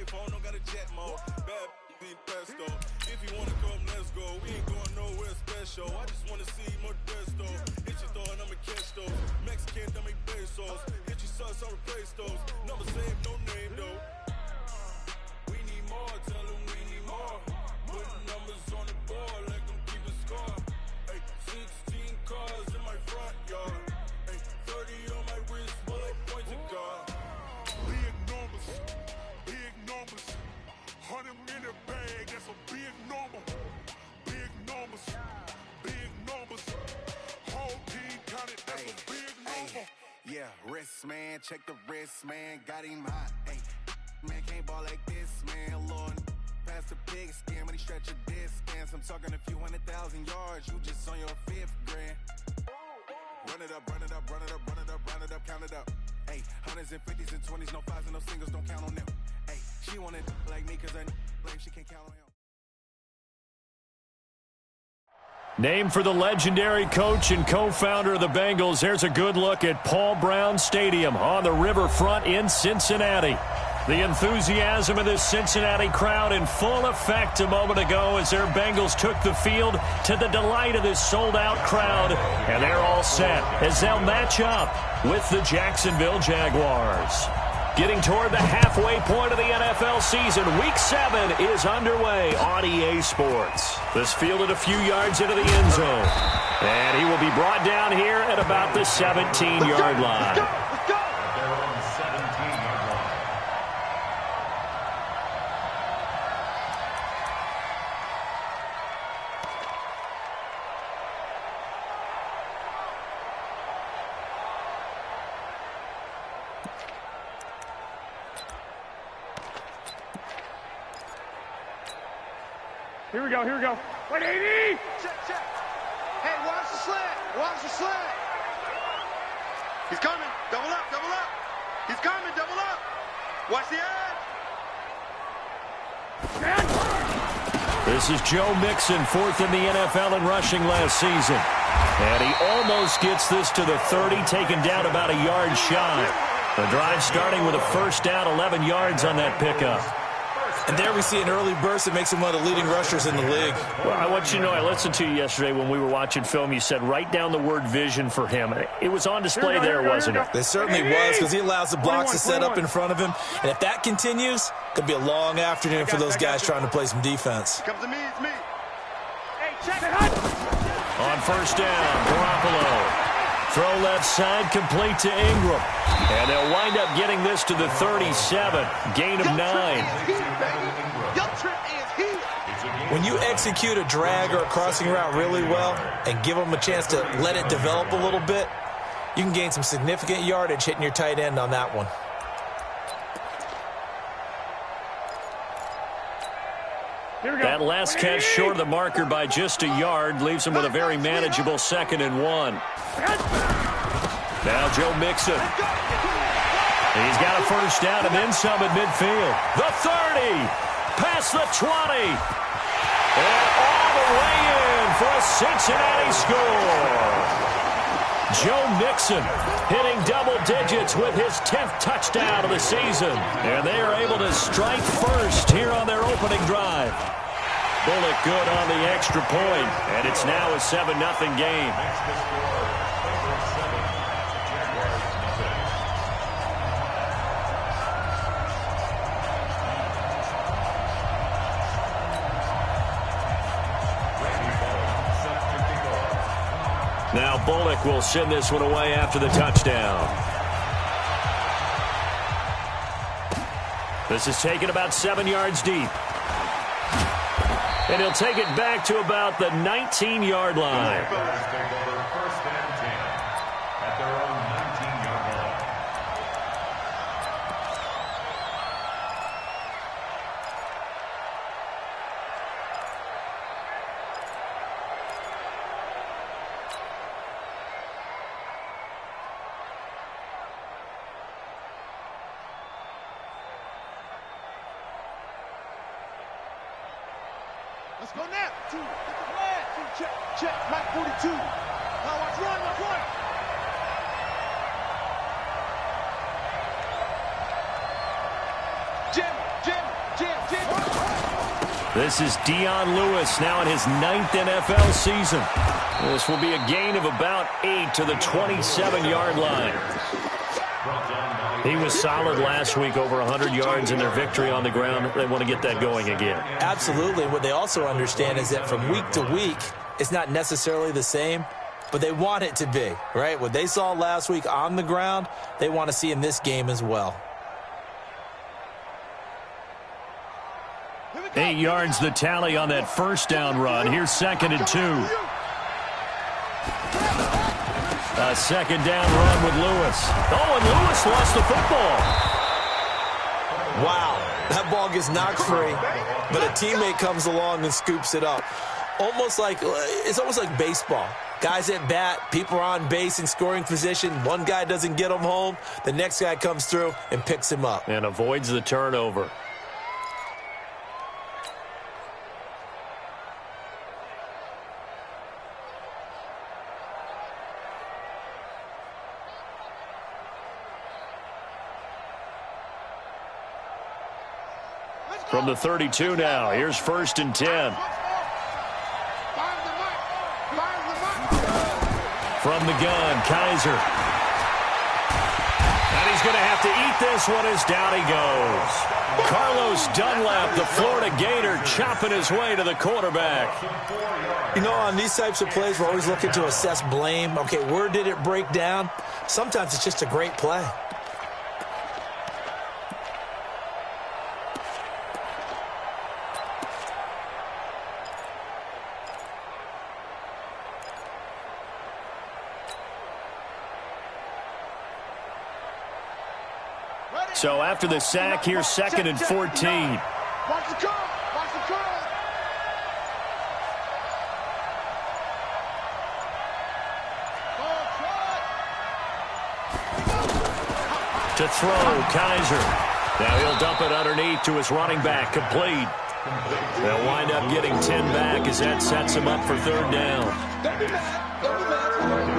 iPhone, don't got a jet mode. Bad being pesto. If you wanna come, let's go. We ain't going nowhere special. I just wanna see more desto. Hit your thought, I'ma catch those. Mexican, don't make pesos. Hit your sus, I'll replace those. Number save, no name though. We need more, tell them we need more. Putting numbers on the board like I'm keeping score. Ay, 16 cars in my front yard. Ay, 30 on my wrist while I point to God. Big numbers, big numbers. 100 minute bag, that's a big number. Big numbers, big numbers. Whole team counted, that's a big number. Yeah, wrist man, check the wrist man, got him hot. Ay, man can't ball like this, man. Lord, pass the pig skin when he stretch a distance. I'm talking a few 100,000 yards, you just on your 5th grand. Run it up, run it up, run it up, run it up, run it up, count it up. Ay, hundreds and 50s and 20s, no 5s and no singles, don't count on them. Ay, she want it like me, cause I blame she can't count on him. Named for the legendary coach and co-founder of the Bengals, here's a good look at Paul Brown Stadium on the riverfront in Cincinnati. The enthusiasm of this Cincinnati crowd in full effect a moment ago as their Bengals took the field to the delight of this sold-out crowd. And they're all set as they'll match up with the Jacksonville Jaguars. Getting toward the halfway point of the NFL season, Week 7 is underway on EA Sports. This fielded a few yards into the end zone. And he will be brought down here at about the 17-yard line. Let's go! Here we go, here we go. 180! Check, check. Hey, watch the slant. Watch the slant. He's coming. Double up, double up. He's coming, double up. Watch the edge. This is Joe Mixon, 4th in the NFL in rushing last season. And he almost gets this to the 30, taken down about a yard shy. The drive starting with a first down, 11 yards on that pickup. And there we see an early burst that makes him one of the leading rushers in the league. Well, I want you to know, I listened to you yesterday when we were watching film. You said write down the word vision for him. It was on display there, wasn't it? It certainly was, because he allows the blocks to set up in front of him. And if that continues, it could be a long afternoon for those guys trying to play some defense. Come to me, it's me. Hey, check it out. On first down, Garoppolo. Throw left side, complete to Ingram. And they'll wind up getting this to the 37. Gain of 9. When you execute a drag or a crossing route really well and give them a chance to let it develop a little bit, you can gain some significant yardage hitting your tight end on that one. That last catch short of the marker by just a yard leaves him with a very manageable 2nd and 1. Now Joe Mixon. He's got a first down and then some at midfield. The 30, past the 20, and all the way in for a Cincinnati score. Joe Mixon hitting double digits with his 10th touchdown of the season. And they are able to strike first here on their opening drive. Bullock good on the extra point, and it's now a 7-0 game. Now Bullock will send this one away after the touchdown. This is taken about 7 yards deep. And he'll take it back to about the 19-yard line. Let's go now. 2, get the flag. 2, check, check. Mike 42. Now watch run, watch run. Jim, Jim. This is Dion Lewis, now in his 9th NFL season. This will be a gain of about 8 to the 27-yard line. He was solid last week, over 100 yards in their victory on the ground. They want to get that going again. Absolutely. What they also understand is that from week to week, it's not necessarily the same, but they want it to be, right? What they saw last week on the ground, they want to see in this game as well. 8 yards the tally on that first down run. Here's 2nd and 2. A second down run with Lewis. Oh, and Lewis lost the football. Wow, that ball gets knocked free, but a teammate comes along and scoops it up. It's almost like baseball. Guys at bat, people are on base in scoring position. One guy doesn't get him home. The next guy comes through and picks him up. And avoids the turnover. From the 32 now, here's 1st and 10. From the gun, Kaiser. And he's going to have to eat this one as down he goes. Carlos Dunlap, the Florida Gator, chopping his way to the quarterback. You know, on these types of plays, we're always looking to assess blame. Okay, where did it break down? Sometimes it's just a great play. So after the sack, here's 2nd and 14. Watch the curl. Watch the curl. To throw, Kaiser. Now he'll dump it underneath to his running back, complete. They'll wind up getting 10 back as that sets him up for 3rd down.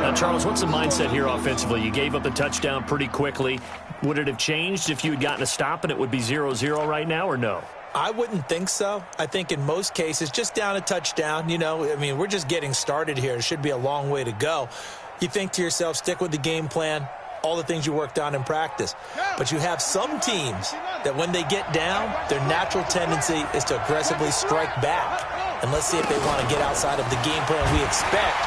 Now, Charles, what's the mindset here offensively? You gave up the touchdown pretty quickly. Would it have changed if you had gotten a stop and it would be 0-0 right now, or no? I wouldn't think so. I think in most cases, just down a touchdown, you know, I mean, we're just getting started here. It should be a long way to go. You think to yourself, stick with the game plan, all the things you worked on in practice. But you have some teams that when they get down, their natural tendency is to aggressively strike back. And let's see if they want to get outside of the game plan we expect.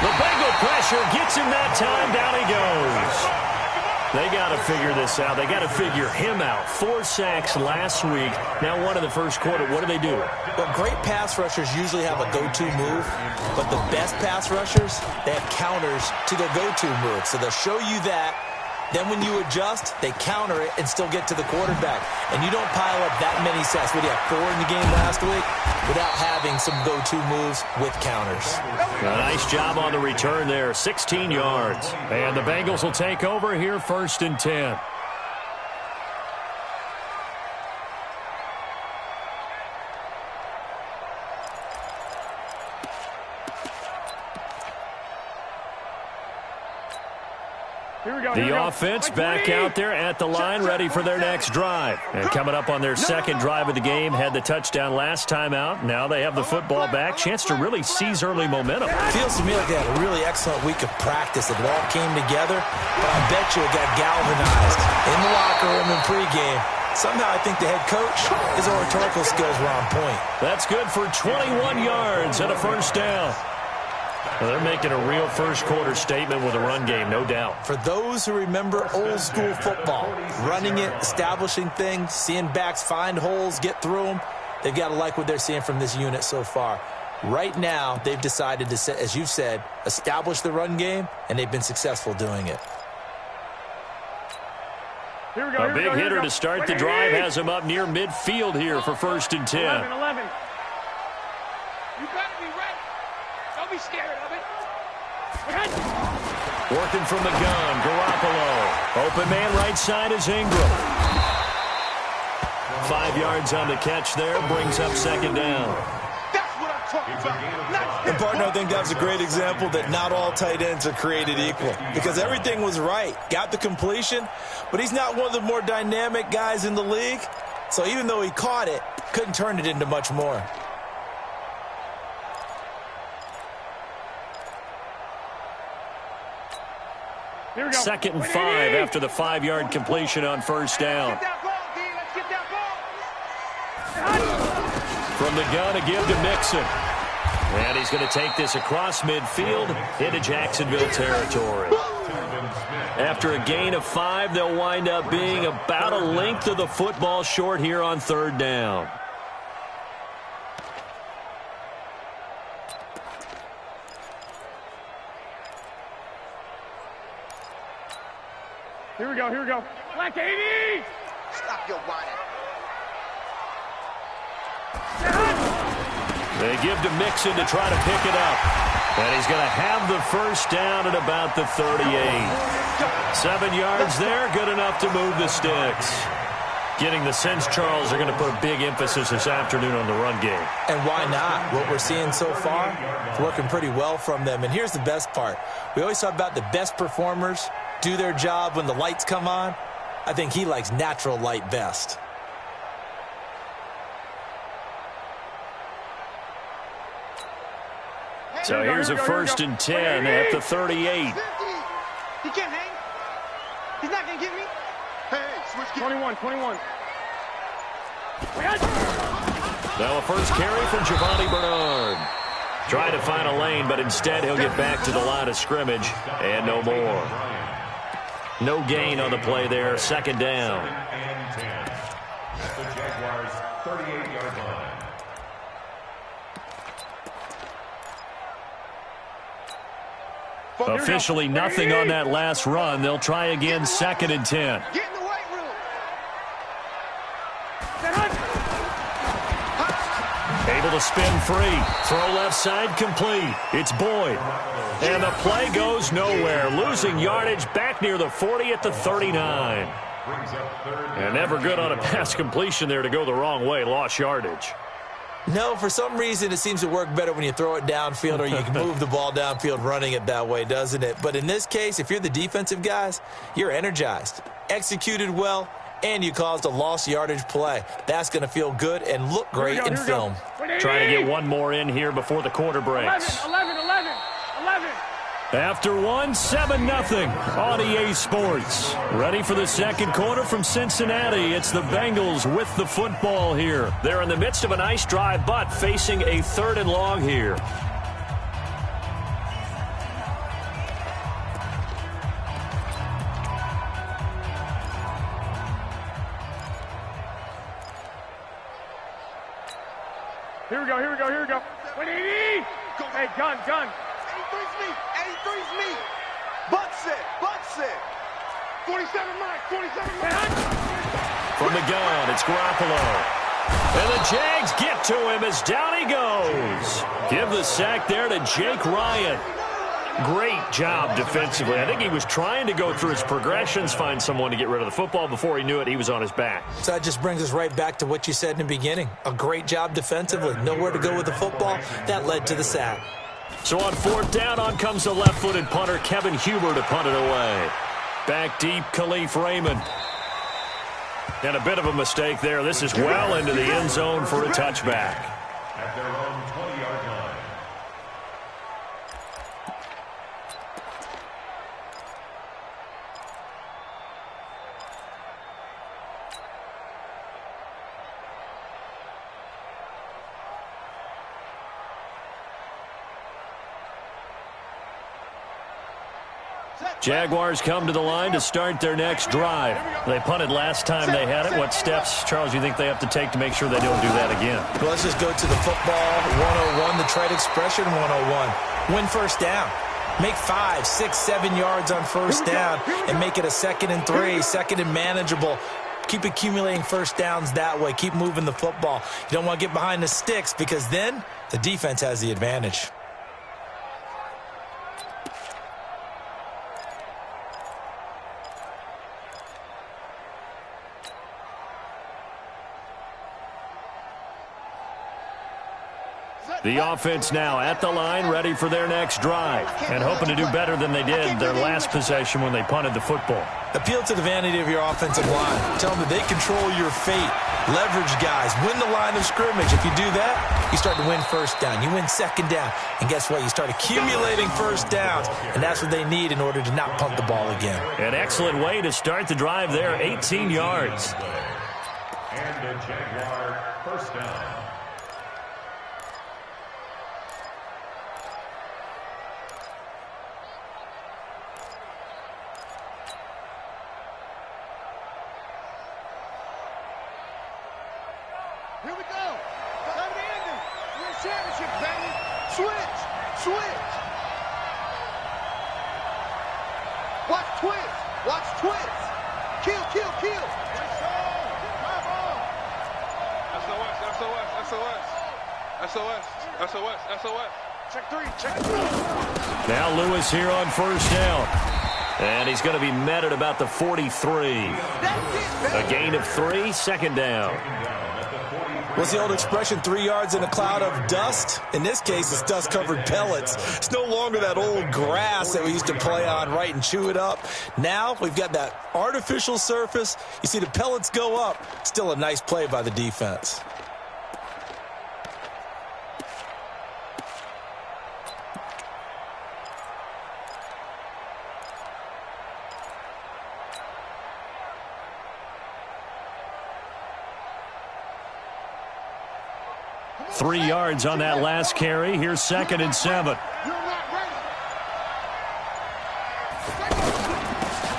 The Bengal pressure gets him that time. Down he goes. They got to figure this out. They got to figure him out. 4 sacks last week. Now 1 in the first quarter. What do? Well, great pass rushers usually have a go-to move, but the best pass rushers, they have counters to their go-to move. So they'll show you that. Then when you adjust, they counter it and still get to the quarterback. And you don't pile up that many sacks. What do you have, 4 in the game last week? Without having some go-to moves with counters. A nice job on the return there. 16 yards. And the Bengals will take over here, 1st and 10. The offense back out there at the line, ready for their next drive. And coming up on their 2nd drive of the game, had the touchdown last time out. Now they have the football back. Chance to really seize early momentum. Feels to me like they had a really excellent week of practice. It all came together, but I bet you it got galvanized in the locker room and pregame. Somehow I think the head coach, his oratorical skills were on point. That's good for 21 yards and a 1st down. Well, they're making a real first-quarter statement with a run game, no doubt. For those who remember old-school football, running it, establishing things, seeing backs find holes, get through them, they've got to like what they're seeing from this unit so far. Right now, they've decided to, as you've said, establish the run game, and they've been successful doing it. A big hitter to start the drive has him up near midfield here for 1st and 10. 11. You better be ready. Don't be scared of it. Working from the gun, Garoppolo. Open man right side is Ingram. 5 yards on the catch there, brings up 2nd down. That's what I'm talking about. And, partner, I think that was a great example that not all tight ends are created equal. Because everything was right. Got the completion, but he's not one of the more dynamic guys in the league. So even though he caught it, Couldn't turn it into much more. Here we go. 2nd and 5 after the 5-yard completion on first down. Let's get that ball. From the gun, a give to Mixon. And he's going to take this across midfield into Jacksonville territory. After a gain of 5, they'll wind up being about a length of the football short here on 3rd down. Here we go, here we go. Black 80! Stop your whining. They give to Mixon to try to pick it up. And he's going to have the first down at about the 38. 7 yards there, good enough to move the sticks. Getting the sense, Charles, are going to put a big emphasis this afternoon on the run game. And why not? What we're seeing so far, it's working pretty well from them. And here's the best part. We always talk about the best performers do their job when the lights come on. I think he likes natural light best. So here's a 1st and 10 at the 38. He can't hang. He's not going to get me. Hey, switch. 21. Now a first carry from Giovanni Bernard. Trying to find a lane, but instead he'll get back to the line of scrimmage and no more. No gain on the play there, 2nd down. At the Jaguars' 38-yard line. Officially nothing on that last run. They'll try again, 2nd and 10. Get in the weight room. Able to spin free. Throw left side complete. It's Boyd. And the play goes nowhere. Losing yardage back near the 40 at the 39. And never good on a pass completion there to go the wrong way. Lost yardage. No, for some reason it seems to work better when you throw it downfield or you can move the ball downfield running it that way, doesn't it? But in this case, if you're the defensive guys, you're energized, executed well, and you caused a lost yardage play. That's going to feel good and look great in film. Trying to get one more in here before the quarter breaks. 11. After 1, 7-0 on EA Sports. Ready for the 2nd quarter from Cincinnati. It's the Bengals with the football here. They're in the midst of a nice drive, but facing a 3rd and long here. Here we go. 180! Hey, gun. 83's me. 83's me. Bucks it. 47 Mike. From the gun, it's Garoppolo. And the Jags get to him as down he goes. Give the sack there to Jake Ryan. Great job defensively. I think he was trying to go through his progressions, find someone to get rid of the football. Before he knew it, he was on his back. So that just brings us right back to what you said in the beginning. A great job defensively. Nowhere to go with the football. That led to the sack. So on 4th down, on comes the left-footed punter, Kevin Huber, to punt it away. Back deep, Khalif Raymond. And a bit of a mistake there. This is well into the end zone for a touchback. At their own 20-yard line. Jaguars come to the line to start their next drive. They punted last time they had it. What steps, Charles, do you think they have to take to make sure they don't do that again? Well, let's just go to the football 101, the trade expression 101. Win first down. Make 5, 6, 7 yards on first down and make it a 2nd and 3, 2nd and manageable. Keep accumulating first downs that way. Keep moving the football. You don't want to get behind the sticks because then the defense has the advantage. The offense now at the line, ready for their next drive, and hoping to do better than they did their last possession when they punted the football. Appeal to the vanity of your offensive line. Tell them that they control your fate. Leverage guys. Win the line of scrimmage. If you do that, you start to win first down. You win second down. And guess what? You start accumulating first downs. And that's what they need in order to not punt the ball again. An excellent way to start the drive there, 18 yards. And a Jaguar first down. Here we go. Time to end it. We're in championship, baby. Switch. Switch. Watch twist. Watch twist. Kill, kill, kill. Drive on. SOS, SOS, SOS. SOS, SOS, SOS. Check three, check three. Now Lewis here on first down. And he's going to be met at about the 43. A gain of 3, second down. What's the old expression, 3 yards in a cloud of dust? In this case, it's dust-covered pellets. It's no longer that old grass that we used to play on, right, and chew it up. Now we've got that artificial surface. You see the pellets go up. Still a nice play by the defense. Three yards on that last carry. Here's 2nd and 7.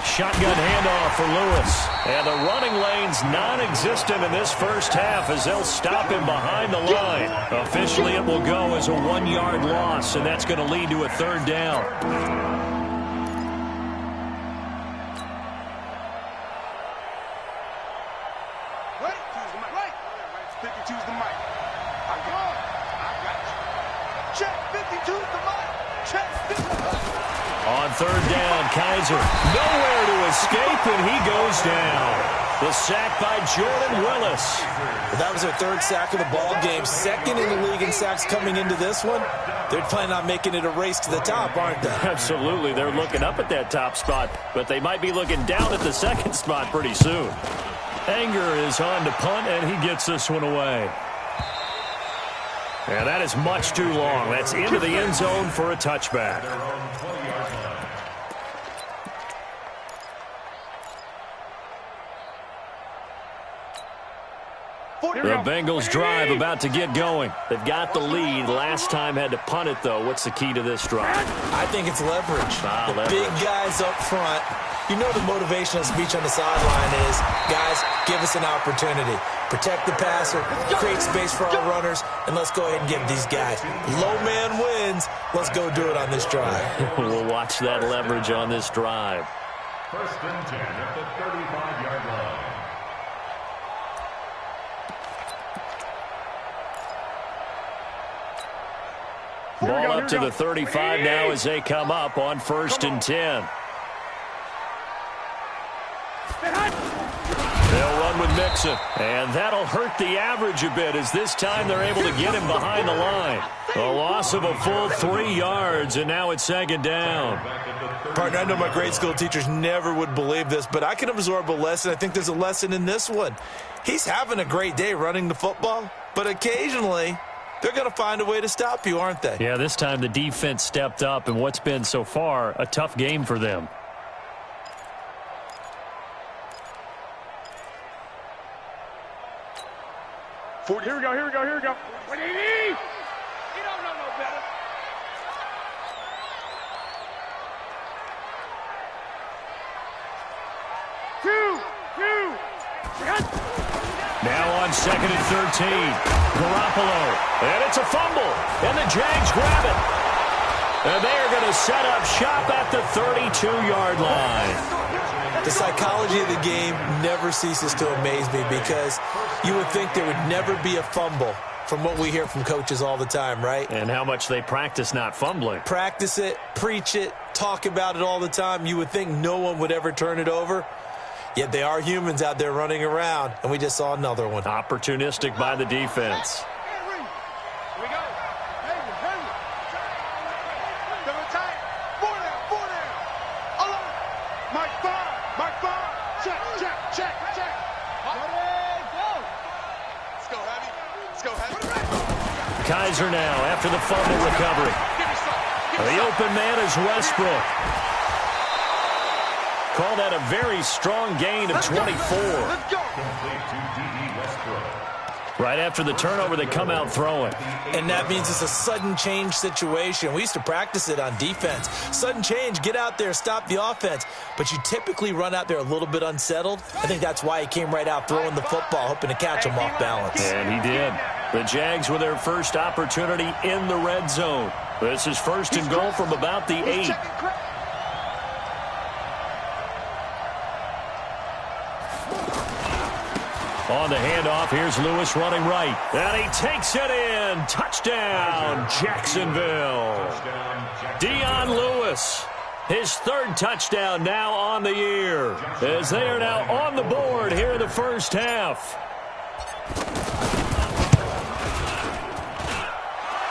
Shotgun handoff for Lewis. And the running lane's non-existent in this first half as they'll stop him behind the line. Officially, it will go as a 1-yard loss, and that's going to lead to a 3rd down. On 3rd down, Kaiser nowhere to escape, and he goes down. The sack by Jordan Willis. Well, that was their 3rd sack of the ball game. 2nd in the league in sacks coming into this one. They're planning on making it a race to the top, aren't they? Absolutely. They're looking up at that top spot, but they might be looking down at the 2nd spot pretty soon. Anger is on to punt, and he gets this one away. And that is much too long. That's into the end zone for a touchback. The Bengals drive about to get going. They've got the lead. Last time had to punt it, though. What's the key to this drive? I think it's leverage. Leverage. Big guys up front. You know the motivational speech on the sideline is, guys, give us an opportunity. Protect the passer, create space for our runners, and let's go ahead and give these guys. Low man wins. Let's go do it on this drive. We'll watch that leverage on this drive. 1st and 10 at the 35-yard line. Ball up to the 35 now as they come up on 1st and 10. They'll run with Mixon, and that'll hurt the average a bit as this time they're able to get him behind the line. A loss of a full 3 yards, and now it's 2nd down. Partner, I know my grade school teachers never would believe this, but I can absorb a lesson. I think there's a lesson in this one. He's having a great day running the football, but occasionally they're going to find a way to stop you, aren't they? Yeah, this time the defense stepped up in what's been so far a tough game for them. Here we go, here we go, here we go. What do you need? You don't know no better. Two. Now on 2nd and 13. Garoppolo. And it's a fumble. And the Jags grab it. And they are going to set up shop at the 32-yard line. The psychology of the game never ceases to amaze me because you would think there would never be a fumble from what we hear from coaches all the time, right? And how much they practice not fumbling. Practice it, preach it, talk about it all the time. You would think no one would ever turn it over. Yet they are humans out there running around, and we just saw another one. Opportunistic by the defense. Here we go. Kaiser now after the fumble recovery. The open man is Westbrook. Call that a very strong gain of 24. Right after the turnover, they come out throwing. And that means it's a sudden change situation. We used to practice it on defense. Sudden change, get out there, stop the offense. But you typically run out there a little bit unsettled. I think that's why he came right out throwing the football, hoping to catch him off balance. And he did. The Jags with their first opportunity in the red zone. This is 1st and goal from about the 8. On the handoff, here's Lewis running right. And he takes it in. Touchdown, Jacksonville. Dion Lewis, his 3rd touchdown now on the year, as they are now on the board here in the first half.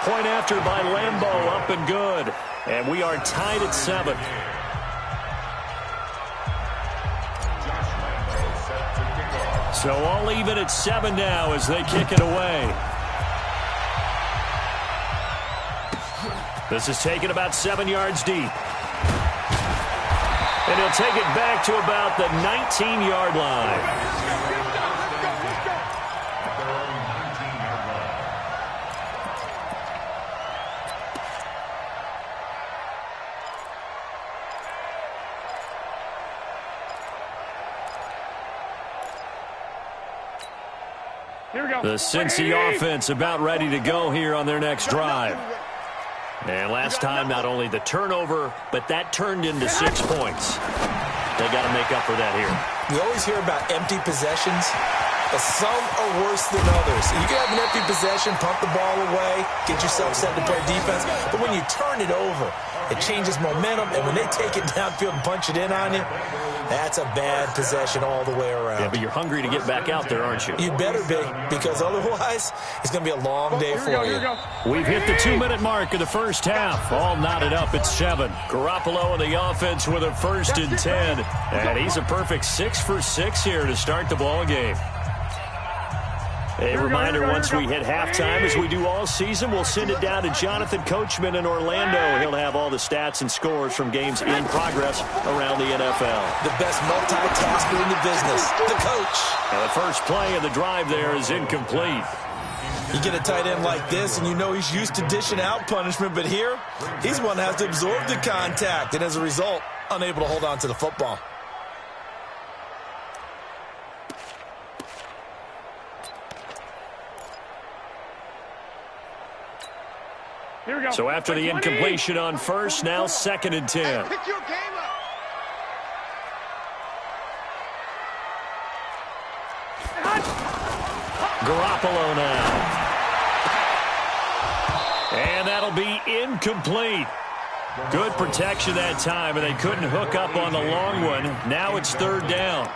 Point after by Lambeau, up and good. And we are tied at 7. So all even at 7 now as they kick it away. This is taken about 7 yards deep. And he'll take it back to about the 19-yard line. The Cincy offense about ready to go here on their next drive. And last time, not only the turnover, but that turned into 6 points. They got to make up for that here. We always hear about empty possessions, but some are worse than others. You can have an empty possession, pump the ball away, get yourself set to play defense, but when you turn it over, it changes momentum, and when they take it downfield and punch it in on you, that's a bad possession all the way around. Yeah, but you're hungry to get back out there, aren't you? You better be, because otherwise it's going to be a long day for you. We've hit the 2-minute mark of the first half. All knotted up at 7. Garoppolo in the offense with a 1st and 10. And he's a perfect 6 for 6 here to start the ball game. A reminder, once we hit halftime, as we do all season, we'll send it down to Jonathan Coachman in Orlando. He'll have all the stats and scores from games in progress around the NFL. The best multitasker in the business, the coach. And the first play of the drive there is incomplete. You get a tight end like this, and you know he's used to dishing out punishment, but here, he's one that has to absorb the contact, and as a result, unable to hold on to the football. Here we go. So after the incompletion on first, now 2nd and 10. Pick your game up. Garoppolo now. And that'll be incomplete. Good protection that time, and they couldn't hook up on the long one. Now it's 3rd down.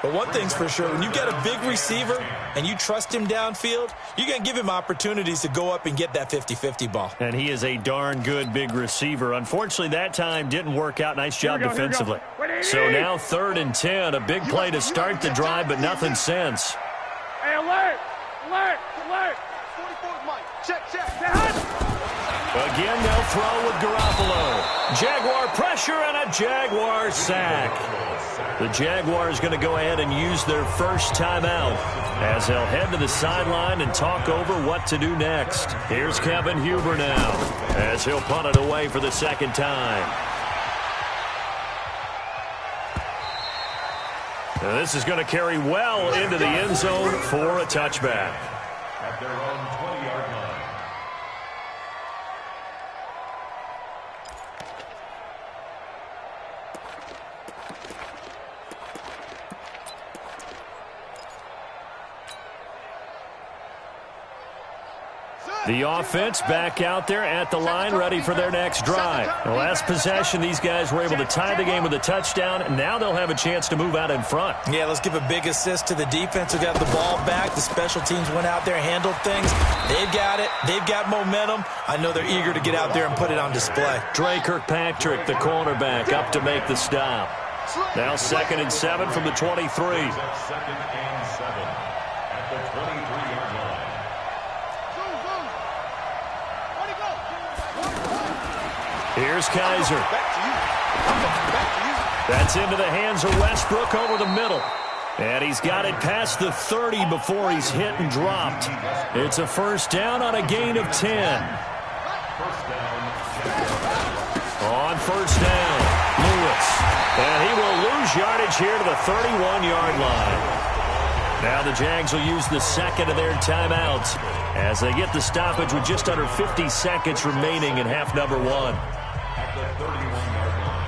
But one thing's for sure, when you get a big receiver and you trust him downfield, you're going to give him opportunities to go up and get that 50-50 ball. And he is a darn good big receiver. Unfortunately, that time didn't work out. Nice job defensively. So now 3rd and 10, a big play to start the drive, but nothing since. Hey, alert! Alert! Alert! 44 Mike. Check, check. Again, they'll throw with Garoppolo. Jaguar pressure and a Jaguar sack. The Jaguars going to go ahead and use their first timeout as they'll head to the sideline and talk over what to do next. Here's Kevin Huber now as he'll punt it away for the 2nd time. Now this is going to carry well into the end zone for a touchback. At their own 20-yard line. The offense back out there at the line, ready for their next drive. The last possession, these guys were able to tie the game with a touchdown, and now they'll have a chance to move out in front. Yeah, let's give a big assist to the defense who got the ball back. The special teams went out there, handled things. They've got it. They've got momentum. I know they're eager to get out there and put it on display. Dre Kirkpatrick, the cornerback, up to make the stop. Now 2nd and 7 from the 23. 2nd and 7 at the 23-yard line. Here's Kaiser. That's into the hands of Westbrook over the middle. And he's got it past the 30 before he's hit and dropped. It's a first down on a gain of 10. On first down, Lewis. And he will lose yardage here to the 31-yard line. Now the Jags will use the second of their timeouts as they get the stoppage with just under 50 seconds remaining in half number one. At the 31-yard line.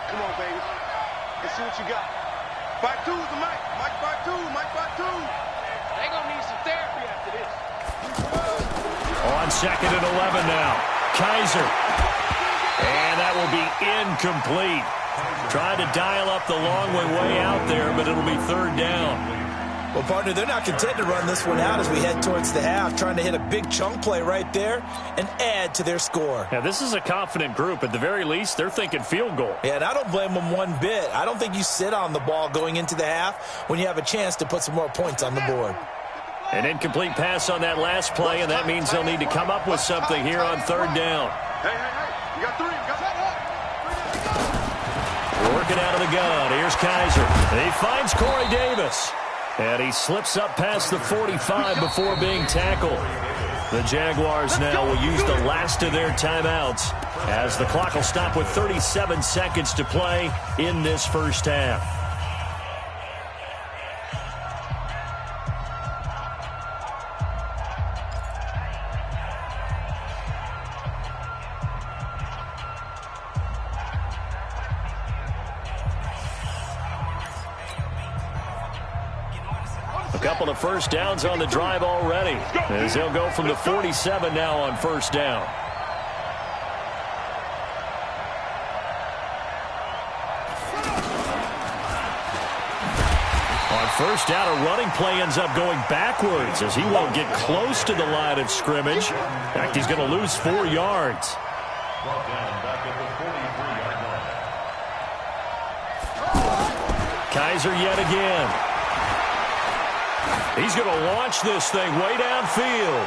Come on, baby. Let's see what you got. 5-2 is the Mike. Mike 5-2. Mike 5-2. They gonna need some therapy after this. On second and 11 now. Kaiser. And that will be incomplete. Trying to dial up the long way out there, but it'll be third down. Well, partner, they're not content to run this one out as we head towards the half, trying to hit a big chunk play right there and add to their score. Yeah, this is a confident group. At the very least, they're thinking field goal. Yeah, and I don't blame them one bit. I don't think you sit on the ball going into the half when you have a chance to put some more points on the board. An incomplete pass on that last play, and that means they'll need to come up with something here on third down. Hey, you got three. Working out of the gun. Here's Kaiser. He finds Corey Davis. And he slips up past the 45 before being tackled. The Jaguars now will use the last of their timeouts as the clock will stop with 37 seconds to play in this first half. A couple of first downs on the drive already, as they'll go from the 47 now on first down. On first down, a running play ends up going backwards as he won't get close to the line of scrimmage. In fact, he's going to lose 4 yards. Kaiser yet again. He's going to launch this thing way downfield.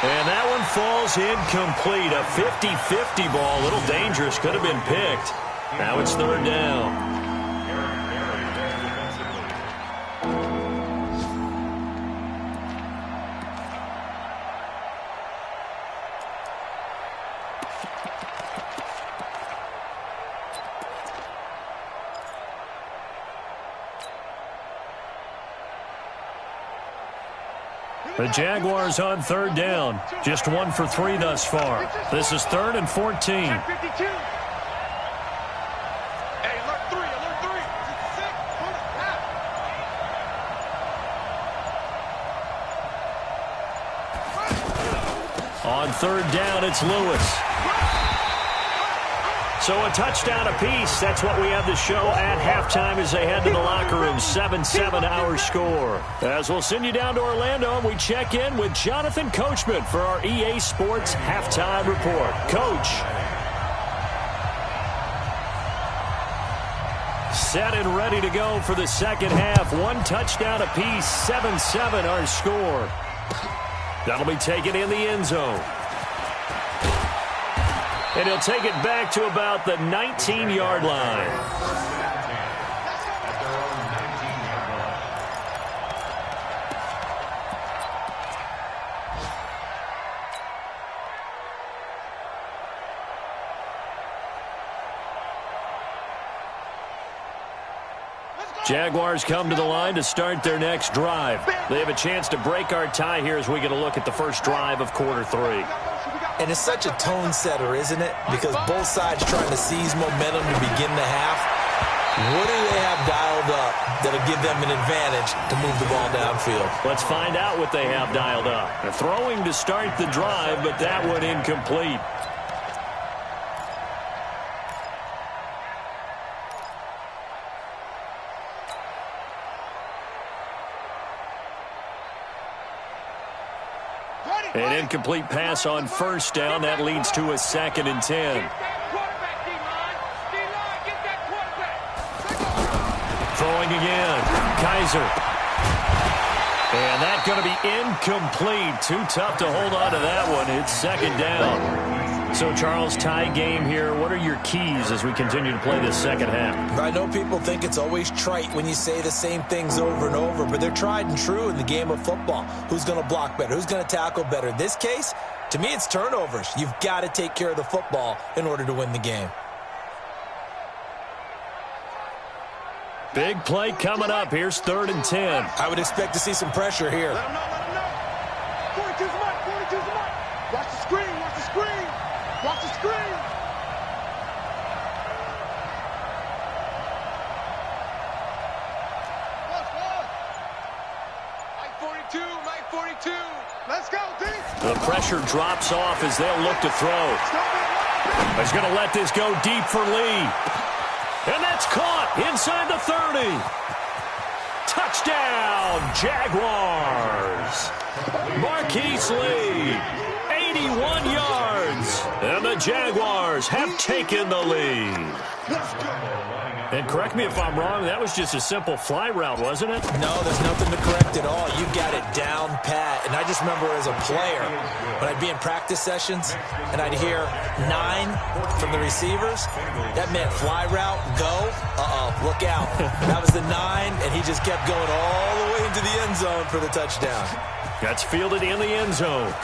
And that one falls incomplete. A 50-50 ball. A little dangerous. Could have been picked. Now it's third down. The Jaguars on third down. Just 1 for 3 thus far. This is 3rd and 14. Hey, alert 3, alert 3. On third down, it's Lewis. So a touchdown apiece. That's what we have to show at halftime as they head to the locker room. 7-7 our score. As we'll send you down to Orlando, and we check in with Jonathan Coachman for our EA Sports Halftime Report. Coach. Set and ready to go for the second half. 1 touchdown apiece. 7-7 our score. That'll be taken in the end zone. And he'll take it back to about the 19-yard line. Jaguars come to the line to start their next drive. They have a chance to break our tie here as we get a look at the first drive of quarter 3. And it's such a tone setter, isn't it? Because both sides trying to seize momentum to begin the half. What do they have dialed up that'll give them an advantage to move the ball downfield? Let's find out what they have dialed up. They're throwing to start the drive, but that one incomplete. Ready. An incomplete pass on first down. That leads to a 2nd and 10. Throwing again. Kaiser. And that's going to be incomplete. Too tough to hold on to that one. It's 2nd down. So, Charles, tie game here. What are your keys as we continue to play this second half? I know people think it's always trite when you say the same things over and over, but they're tried and true in the game of football. Who's going to block better? Who's going to tackle better? In this case, to me, it's turnovers. You've got to take care of the football in order to win the game. Big play coming up. Here's 3rd and 10. I would expect to see some pressure here. Let him know, let him know. 42's the mark, 42's the mark. Watch the screen, watch the screen. Watch the screen. Mike 42, Mike 42. Let's go, D. The pressure drops off as they'll look to throw. He's going to let this go deep for Lee. And that's caught inside the 30. Touchdown, Jaguars. Marquise Lee, 81 yards. And the Jaguars have taken the lead. And correct me if I'm wrong, that was just a simple fly route, wasn't it? No, there's nothing to correct at all. You got it down pat. And I just remember as a player, when I'd be in practice sessions and I'd hear 9 from the receivers, that meant fly route, go, look out. That was the 9, and he just kept going all the way into the end zone for the touchdown. That's fielded in the end zone.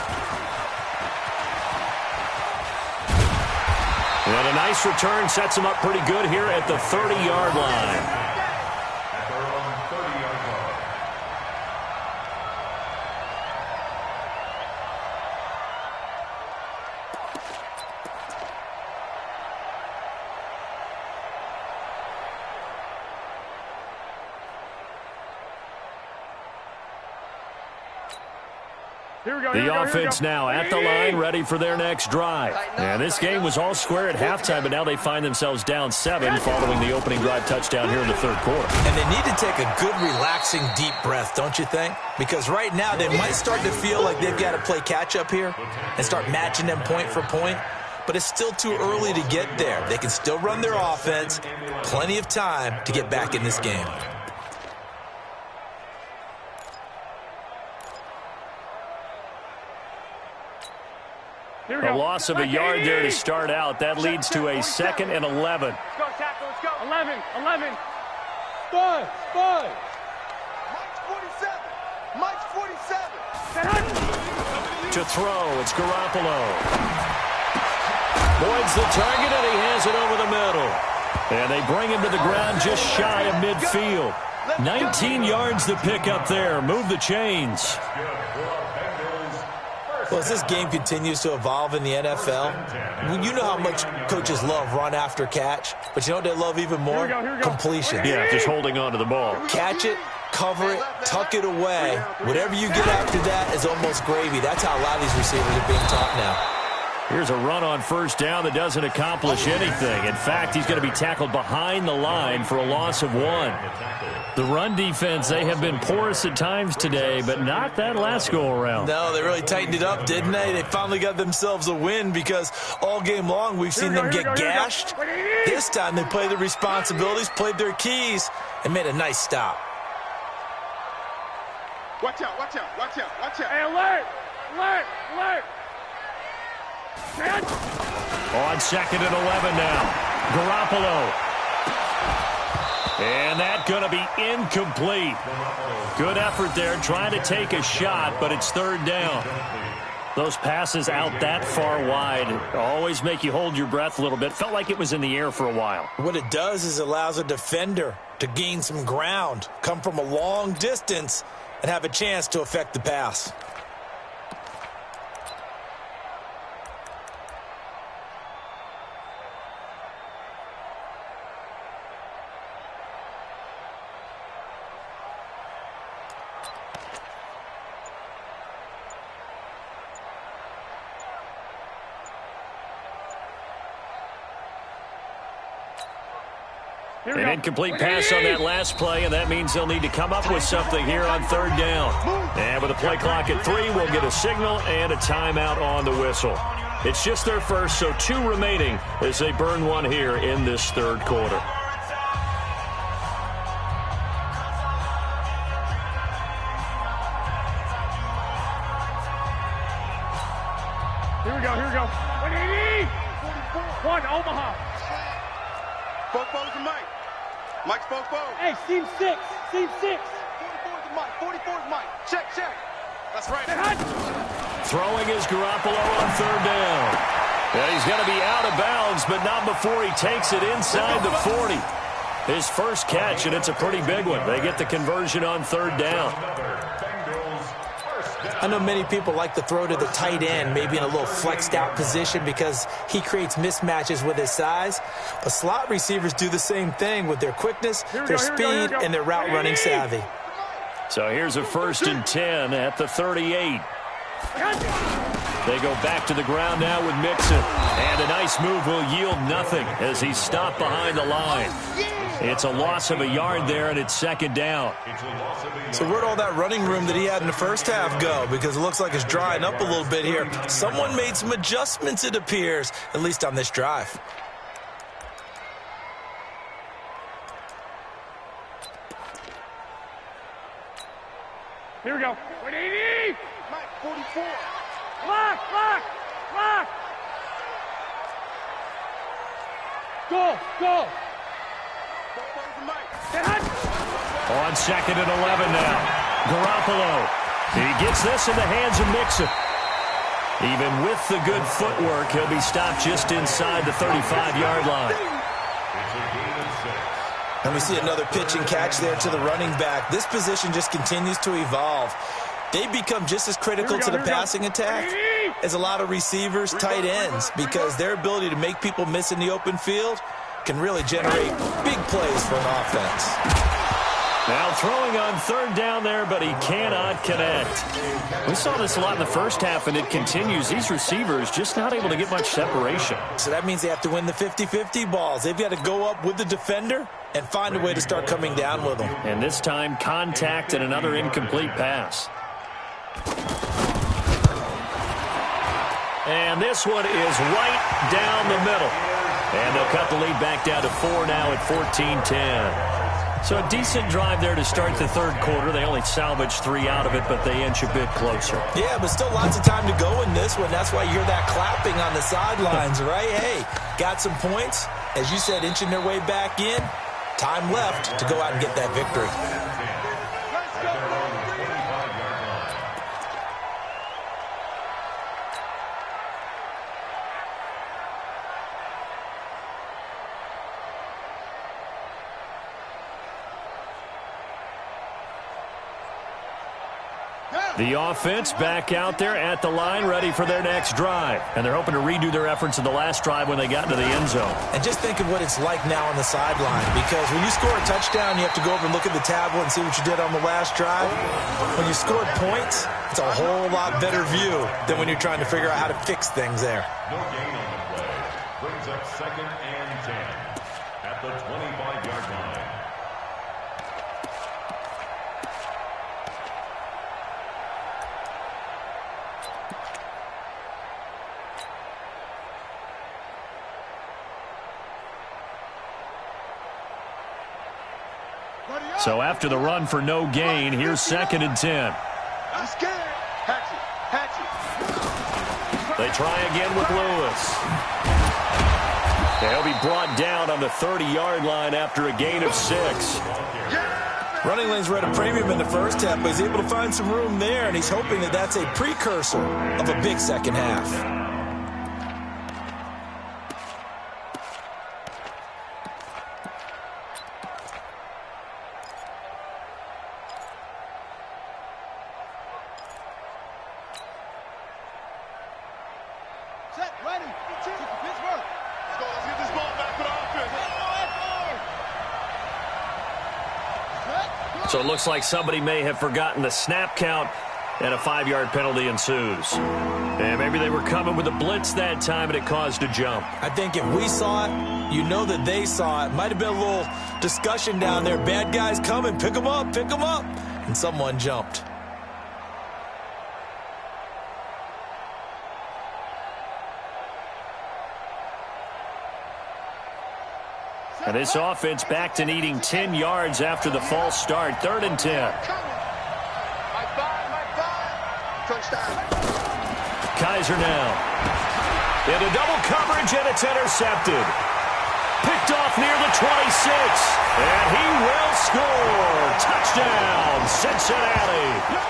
And a nice return sets him up pretty good here at the 30-yard line. The offense now at the line, ready for their next drive. And this game was all square at halftime, but now they find themselves down 7 following the opening drive touchdown here in the 3rd quarter. And they need to take a good, relaxing, deep breath, don't you think? Because right now they might start to feel like they've got to play catch-up here and start matching them point for point. But it's still too early to get there. They can still run their offense. Plenty of time to get back in this game. A loss of a yard there to start out. That leads to a 2nd and 11. Let's go, tackle, let's go. 11. 5. Mike's 47. To throw, it's Garoppolo. Boyd's the target, and he has it over the middle. And they bring him to the ground just shy of midfield. 19 yards to pick up there. Move the chains. Well, as this game continues to evolve in the NFL, you know how much coaches love run after catch, but you know what they love even more? Completion. Yeah, just holding on to the ball. Catch it, cover it, tuck it away. Whatever you get after that is almost gravy. That's how a lot of these receivers are being taught now. Here's a run on first down that doesn't accomplish anything. In fact, he's going to be tackled behind the line for a loss of 1. The run defense, they have been porous at times today, but not that last go-around. No, they really tightened it up, didn't they? They finally got themselves a win because all game long we've seen them get gashed. This time they played their responsibilities, played their keys, and made a nice stop. Watch out, watch out, watch out, watch out. Hey, alert! On 2nd and 11 now. Garoppolo. And that's going to be incomplete. Good effort there trying to take a shot, but it's 3rd down. Those passes out that far wide always make you hold your breath a little bit. Felt like it was in the air for a while. What it does is it allows a defender to gain some ground, come from a long distance, and have a chance to affect the pass. An incomplete pass on that last play, and that means they'll need to come up with something here on third down. And with a play clock at 3, we'll get a signal and a timeout on the whistle. It's just their first, so 2 remaining as they burn one here in this third quarter. Here we go. 180! 1, Omaha. Fofo to Mike. Mike's Fofo. Hey, seam 6. 44 to Mike. 44 to Mike. Check. That's right. Throwing is Garoppolo on third down. And he's going to be out of bounds, but not before he takes it inside the 40. His first catch, and it's a pretty big one. They get the conversion on third down. I know many people like to throw to the tight end, maybe in a little flexed out position because he creates mismatches with his size. But slot receivers do the same thing with their quickness, their speed, and their route running savvy. So here's a 1st and 10 at the 38. They go back to the ground now with Mixon. And a nice move will yield nothing as he's stopped behind the line. It's a loss of a yard there, and it's 2nd down. So where'd all that running room that he had in the first half go? Because it looks like it's drying up a little bit here. Someone made some adjustments, it appears, at least on this drive. Here we go. 180! Mike, 44. Lock! Go! Fofo to Mike. On 2nd and 11 now. Garoppolo. He gets this in the hands of Mixon. Even with the good footwork, he'll be stopped just inside the 35-yard line. And we see another pitch and catch there to the running back. This position just continues to evolve. They become just as critical to the passing attack as a lot of receivers, tight ends, because their ability to make people miss in the open field can really generate big plays for an offense. Now throwing on third down there, but he cannot connect. We saw this a lot in the first half, and it continues. These receivers just not able to get much separation. So that means they have to win the 50-50 balls. They've got to go up with the defender and find a way to start coming down with them. And this time, contact and another incomplete pass. And this one is right down the middle. And they'll cut the lead back down to 4 now at 14-10. So a decent drive there to start the third quarter. They only salvaged 3 out of it, but they inch a bit closer. Yeah, but still lots of time to go in this one. That's why you hear that clapping on the sidelines, right? Hey, got some points. As you said, inching their way back in. Time left to go out and get that victory. The offense back out there at the line, ready for their next drive. And they're hoping to redo their efforts in the last drive when they got into the end zone. And just think of what it's like now on the sideline, because when you score a touchdown, you have to go over and look at the tablet and see what you did on the last drive. When you scored points, it's a whole lot better view than when you're trying to figure out how to fix things there. No gain on the play. Brings up 2nd and 10 at the 25-yard line. So after the run for no gain, here's 2nd and 10. I'm scared. Hatchet. They try again with Lewis. He'll be brought down on the 30-yard line after a gain of 6. Running lanes were at a premium in the first half, but he's able to find some room there, and he's hoping that that's a precursor of a big second half. So it looks like somebody may have forgotten the snap count, and a 5-yard penalty ensues. And maybe they were coming with a blitz that time, and it caused a jump. I think if we saw it, You know that they saw it. Might have been a little discussion down there. Bad guys coming. Pick them up. Pick them up. And someone jumped. And this offense back to needing 10 yards after the false start. 3rd and 10. Kaiser now. Into double coverage, and it's intercepted. Picked off near the 26. And he will score. Touchdown, Cincinnati.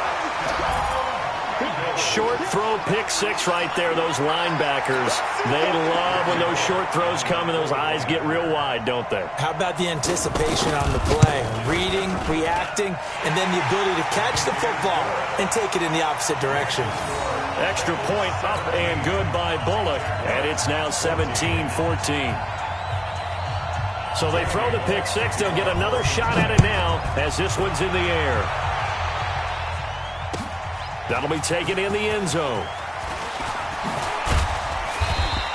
Short throw, pick six right there. Those linebackers, they love when those short throws come and those eyes get real wide, don't they? How about the anticipation on the play? Reading, reacting, and then the ability to catch the football and take it in the opposite direction. Extra point up and good by Bullock, and it's now 17-14. So they throw the pick six. They'll get another shot at it now as this one's in the air. That'll be taken in the end zone.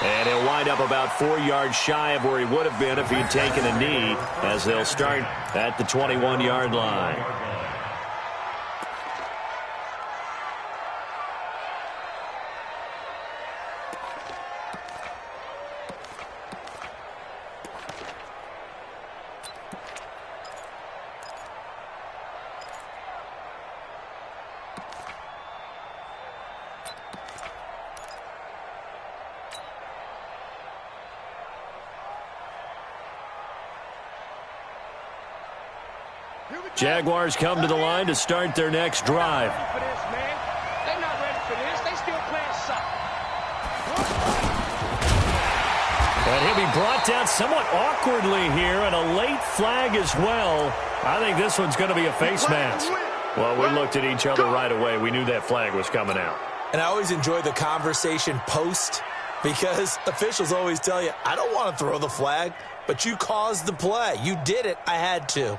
And he'll wind up about 4 yards shy of where he would have been if he'd taken a knee, as they'll start at the 21-yard line. Jaguars come to the line to start their next drive. They're not ready for this. They still playing soccer. And he'll be brought down somewhat awkwardly here, and a late flag as well. I think this one's going to be a face mask. Well, we looked at each other right away. We knew that flag was coming out. And I always enjoy the conversation post, because officials always tell you, I don't want to throw the flag, but you caused the play. You did it. I had to.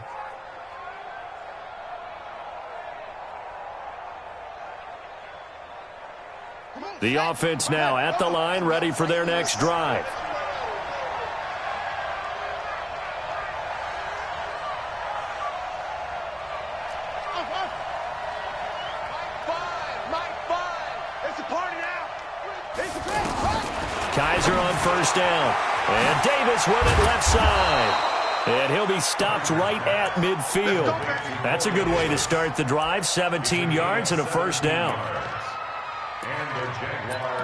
The offense now at the line, ready for their next drive. It's a party now. It's a great. Kaiser on first down. And Davis with it left side. And he'll be stopped right at midfield. That's a good way to start the drive. 17 yards and a first down.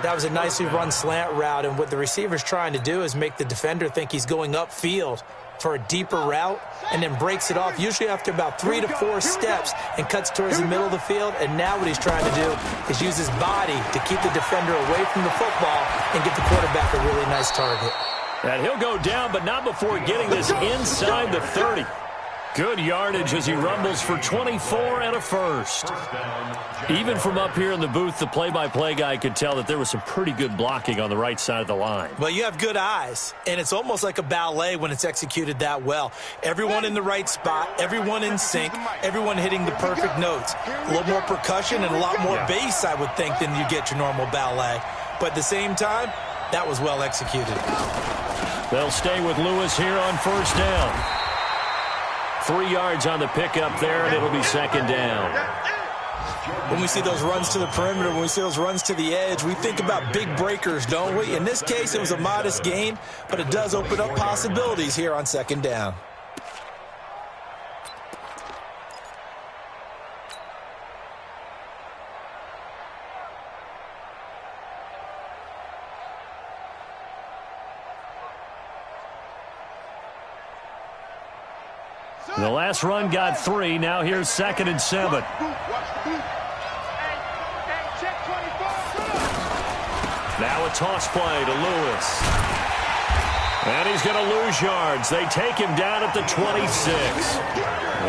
That was a nicely run slant route, and what the receiver's trying to do is make the defender think he's going upfield for a deeper route and then breaks it off, usually after about 3 to 4 steps, and cuts towards the middle of the field. And now what he's trying to do is use his body to keep the defender away from the football and give the quarterback a really nice target. And he'll go down, but not before getting this inside the 30. Good yardage as he rumbles for 24 and a first. Even from up here in the booth, the play-by-play guy could tell that there was some pretty good blocking on the right side of the line. Well, you have good eyes, and it's almost like a ballet when it's executed that well. Everyone in the right spot, everyone in sync, everyone hitting the perfect notes. A little more percussion and a lot more bass, I would think, than you get your normal ballet. But at the same time, that was well executed. They'll stay with Lewis here on first down. 3 yards on the pickup there, and it'll be second down. When we see those runs to the perimeter, when we see those runs to the edge, we think about big breakers, don't we? In this case, it was a modest gain, but it does open up possibilities here on second down. The last run got 3. Now here's 2nd and 7. Now a toss play to Lewis. And he's going to lose yards. They take him down at the 26.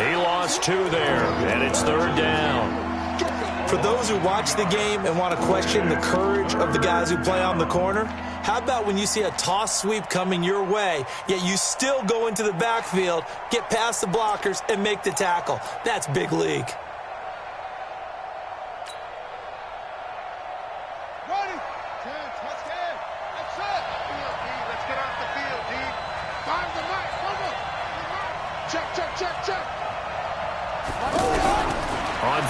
He lost 2 there, and it's 3rd down. For those who watch the game and want to question the courage of the guys who play on the corner, how about when you see a toss sweep coming your way, yet you still go into the backfield, get past the blockers, and make the tackle? That's big league. Ready? Let's get off the field, D.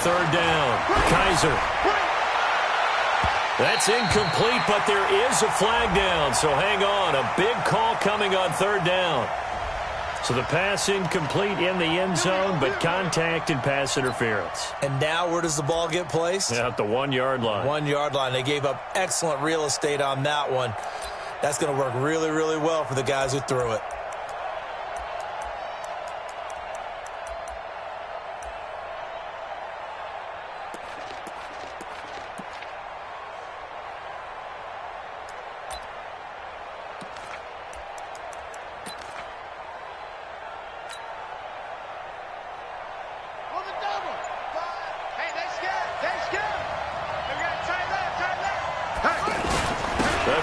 third down. Kaiser. That's incomplete, but there is a flag down, so hang on. A big call coming on third down. So the pass incomplete in the end zone, but contact and pass interference. And now where does the ball get placed? At the 1-yard line. 1-yard line. They gave up excellent real estate on that one. That's going to work really, really well for the guys who threw it.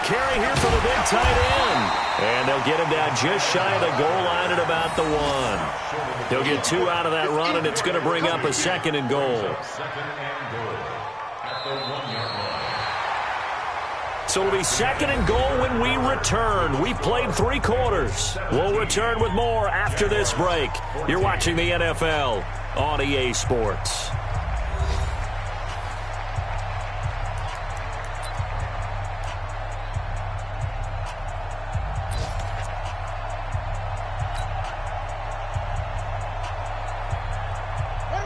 Carry here for the big tight end. And they'll get him down just shy of the goal line at about the 1. He'll get 2 out of that run, and it's going to bring up a 2nd and goal. So it'll be 2nd and goal when we return. We've played 3 quarters. We'll return with more after this break. You're watching the NFL on EA Sports.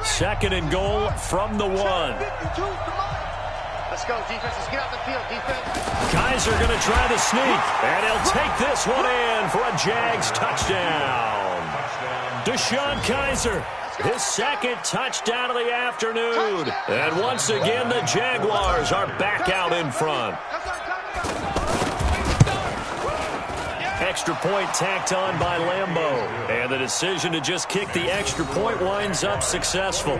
Second and goal from the 1. Let's go, defense. Let's get out the field, defense. Kaiser going to try the sneak, and he'll take this one in for a Jags touchdown. Deshaun Kaiser, his 2nd touchdown of the afternoon. And once again, the Jaguars are back out in front. Extra point tacked on by Lambeau. And the decision to just kick the extra point winds up successful.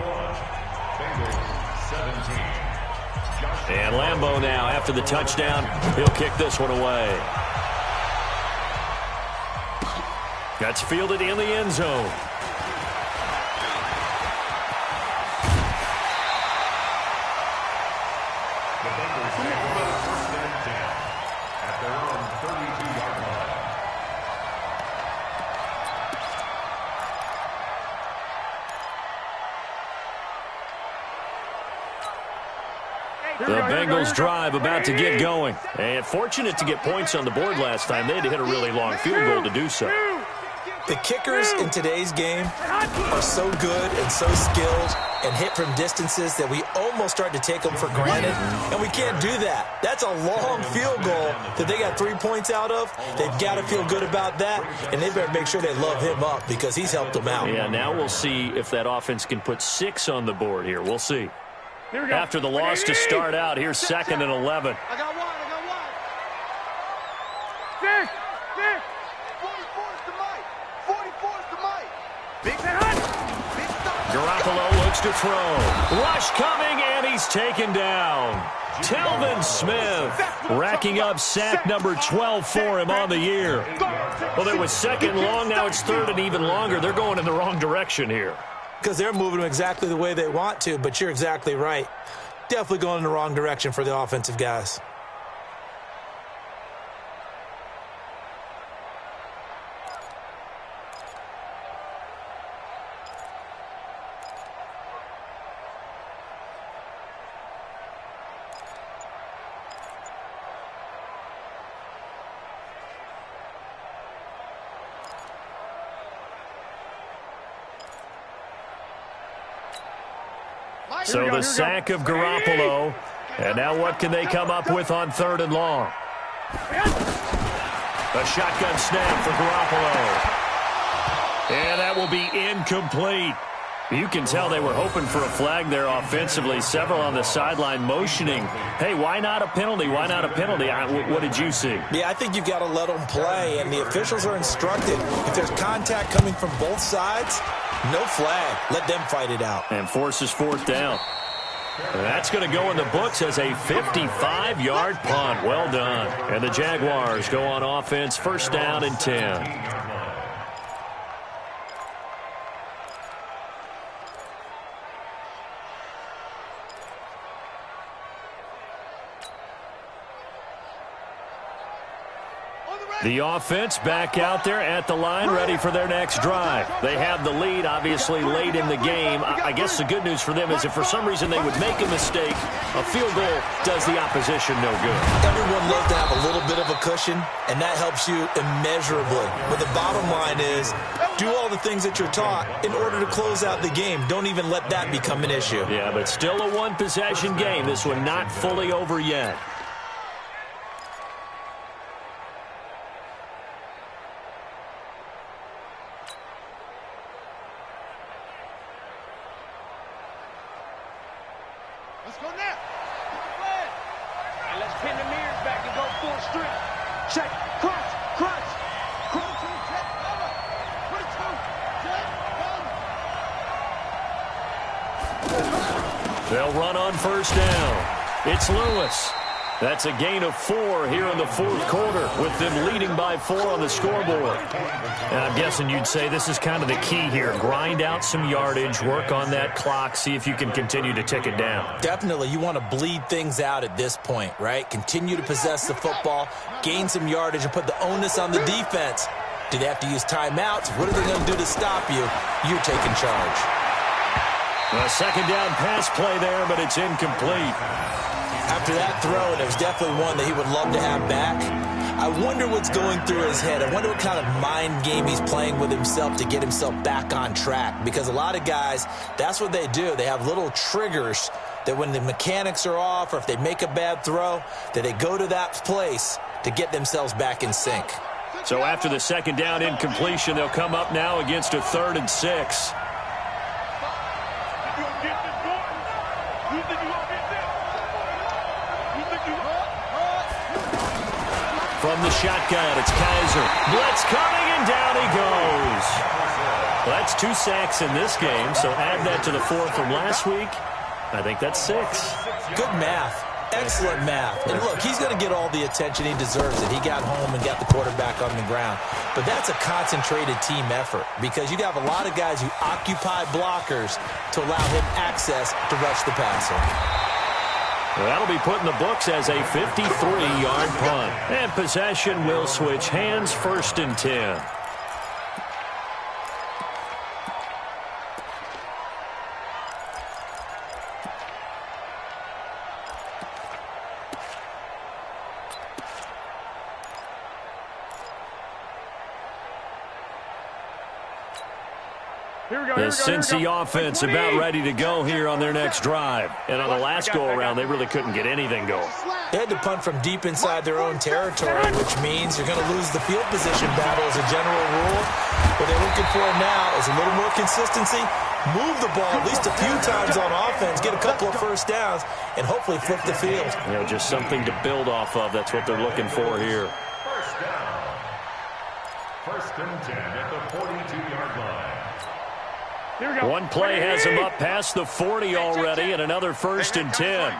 And Lambeau now, after the touchdown, he'll kick this one away. That's fielded in the end zone. The Bengals drive about to get going. And fortunate to get points on the board last time. They had to hit a really long field goal to do so. The kickers in today's game are so good and so skilled and hit from distances that we almost start to take them for granted. And we can't do that. That's a long field goal that they got 3 points out of. They've got to feel good about that. And they better make sure they love him up because he's helped them out. Yeah, now we'll see if that offense can put 6 on the board here. We'll see. After the loss to start out, here's 2nd and 11. I got one. 6. 44 is the mic. 44 is the mic. Big Garoppolo looks to throw. Rush coming, and he's taken down. Telvin Smith racking up sack number 12 for him on the year. Well, it was 2nd long. Now it's 3rd and even longer. They're going in the wrong direction here. Because they're moving them exactly the way they want to, but you're exactly right. Definitely going in the wrong direction for the offensive guys. So the sack of Garoppolo. And now what can they come up with on 3rd and long? A shotgun snap for Garoppolo. And that will be incomplete. You can tell they were hoping for a flag there offensively. Several on the sideline motioning. Hey, why not a penalty? Why not a penalty? What did you see? Yeah, I think you've got to let them play, and the officials are instructed. If there's contact coming from both sides, no flag. Let them fight it out. And forces 4th down. And that's going to go in the books as a 55-yard punt. Well done. And the Jaguars go on offense, 1st down and 10. The offense back out there at the line, ready for their next drive. They have the lead, obviously, late in the game. I guess the good news for them is if for some reason they would make a mistake, a field goal does the opposition no good. Everyone loves to have a little bit of a cushion, and that helps you immeasurably. But the bottom line is, do all the things that you're taught in order to close out the game. Don't even let that become an issue. Yeah, but still a one-possession game. This one not fully over yet. Let's go now. And let's pin the mirrors back and go full strength. Check. Crunch. Crunch. Crunch. Check. Over. 22. Check. They'll run on first down. It's Lewis. That's a gain of 4 here in the fourth quarter, with them leading by 4 on the scoreboard. And I'm guessing you'd say this is kind of the key here. Grind out some yardage, work on that clock, see if you can continue to tick it down. Definitely. You want to bleed things out at this point, right? Continue to possess the football, gain some yardage, and put the onus on the defense. Do they have to use timeouts? What are they going to do to stop you? You're taking charge. A second down pass play there, but it's incomplete. After that throw, and it was definitely one that he would love to have back, I wonder what's going through his head. I wonder what kind of mind game he's playing with himself to get himself back on track. Because a lot of guys, that's what they do. They have little triggers that when the mechanics are off or if they make a bad throw, that they go to that place to get themselves back in sync. So after the second down incompletion, they'll come up now against a 3rd and 6. From the shotgun, it's Kaiser. Blitz coming, and down he goes. Well, that's 2 sacks in this game, so add that to the 4 from last week. I think that's 6. Good math. Excellent math. And look, he's going to get all the attention he deserves it. He got home and got the quarterback on the ground. But that's a concentrated team effort because you have a lot of guys who occupy blockers to allow him access to rush the passer. Well, that'll be put in the books as a 53-yard punt. And possession will switch hands, 1st and 10. The Cincy offense about ready to go here on their next drive. And on the last go-around, they really couldn't get anything going. They had to punt from deep inside their own territory, which means you're going to lose the field position battle as a general rule. What they're looking for now is a little more consistency, move the ball at least a few times on offense, get a couple of first downs, and hopefully flip the field. You know, just something to build off of. That's what they're looking for here. First down. 1st and 10 at the 42-yard line. One play has him up past the 40 already, and another 1st and 10.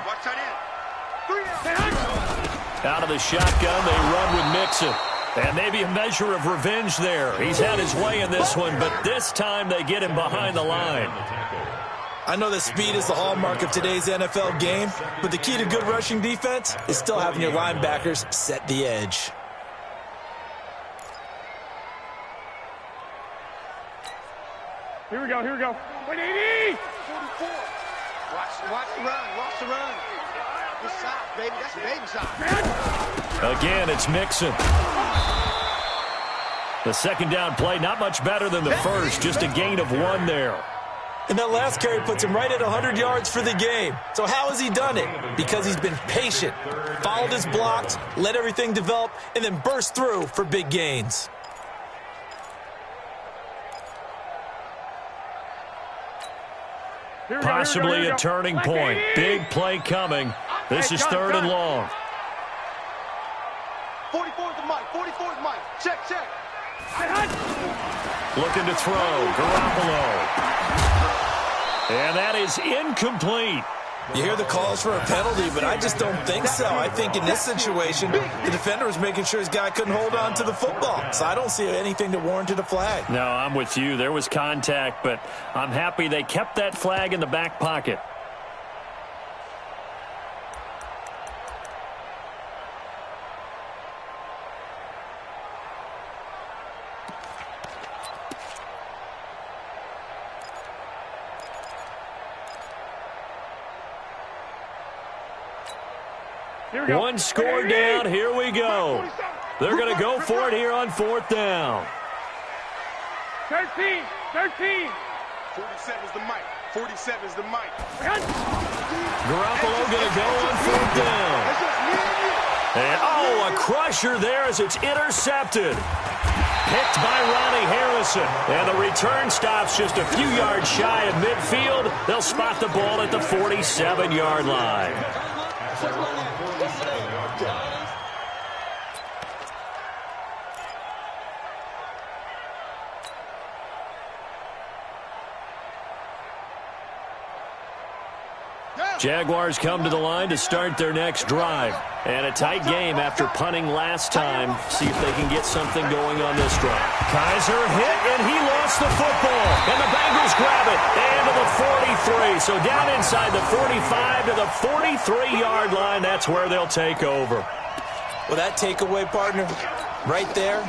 Out of the shotgun, they run with Mixon. And maybe a measure of revenge there. He's had his way in this one, but this time they get him behind the line. I know that speed is the hallmark of today's NFL game, but the key to good rushing defense is still having your linebackers set the edge. Here we go. 180! 44. Watch the run. Watch the run. Good side, baby. That's a baby side. Again, it's Mixon. The second down play, not much better than the first. Just a gain of 1 there. And that last carry puts him right at 100 yards for the game. So how has he done it? Because he's been patient, followed his blocks, let everything develop, and then burst through for big gains. Possibly a turning point. Big play coming. This is 3rd and long. 44's the mic. 44's Mike. Check. Looking to throw. Garoppolo. And that is incomplete. You hear the calls for a penalty, but I just don't think so. I think in this situation, the defender was making sure his guy couldn't hold on to the football. So I don't see anything that warranted a flag. No, I'm with you. There was contact, but I'm happy they kept that flag in the back pocket. One score down. Here we go. They're going to go for it here on 4th down. 13. 47 is the mic. 47 is the mic. Garoppolo going to go on 4th down. And, oh, a crusher there as it's intercepted. Picked by Ronnie Harrison. And the return stops just a few yards shy of midfield. They'll spot the ball at the 47-yard line. Jaguars come to the line to start their next drive. And a tight game after punting last time. See if they can get something going on this drive. Kaiser hit, and he lost the football. And the Bengals grab it. And to the 43. So down inside the 45 to the 43-yard line. That's where they'll take over. Well, that takeaway, partner, right there,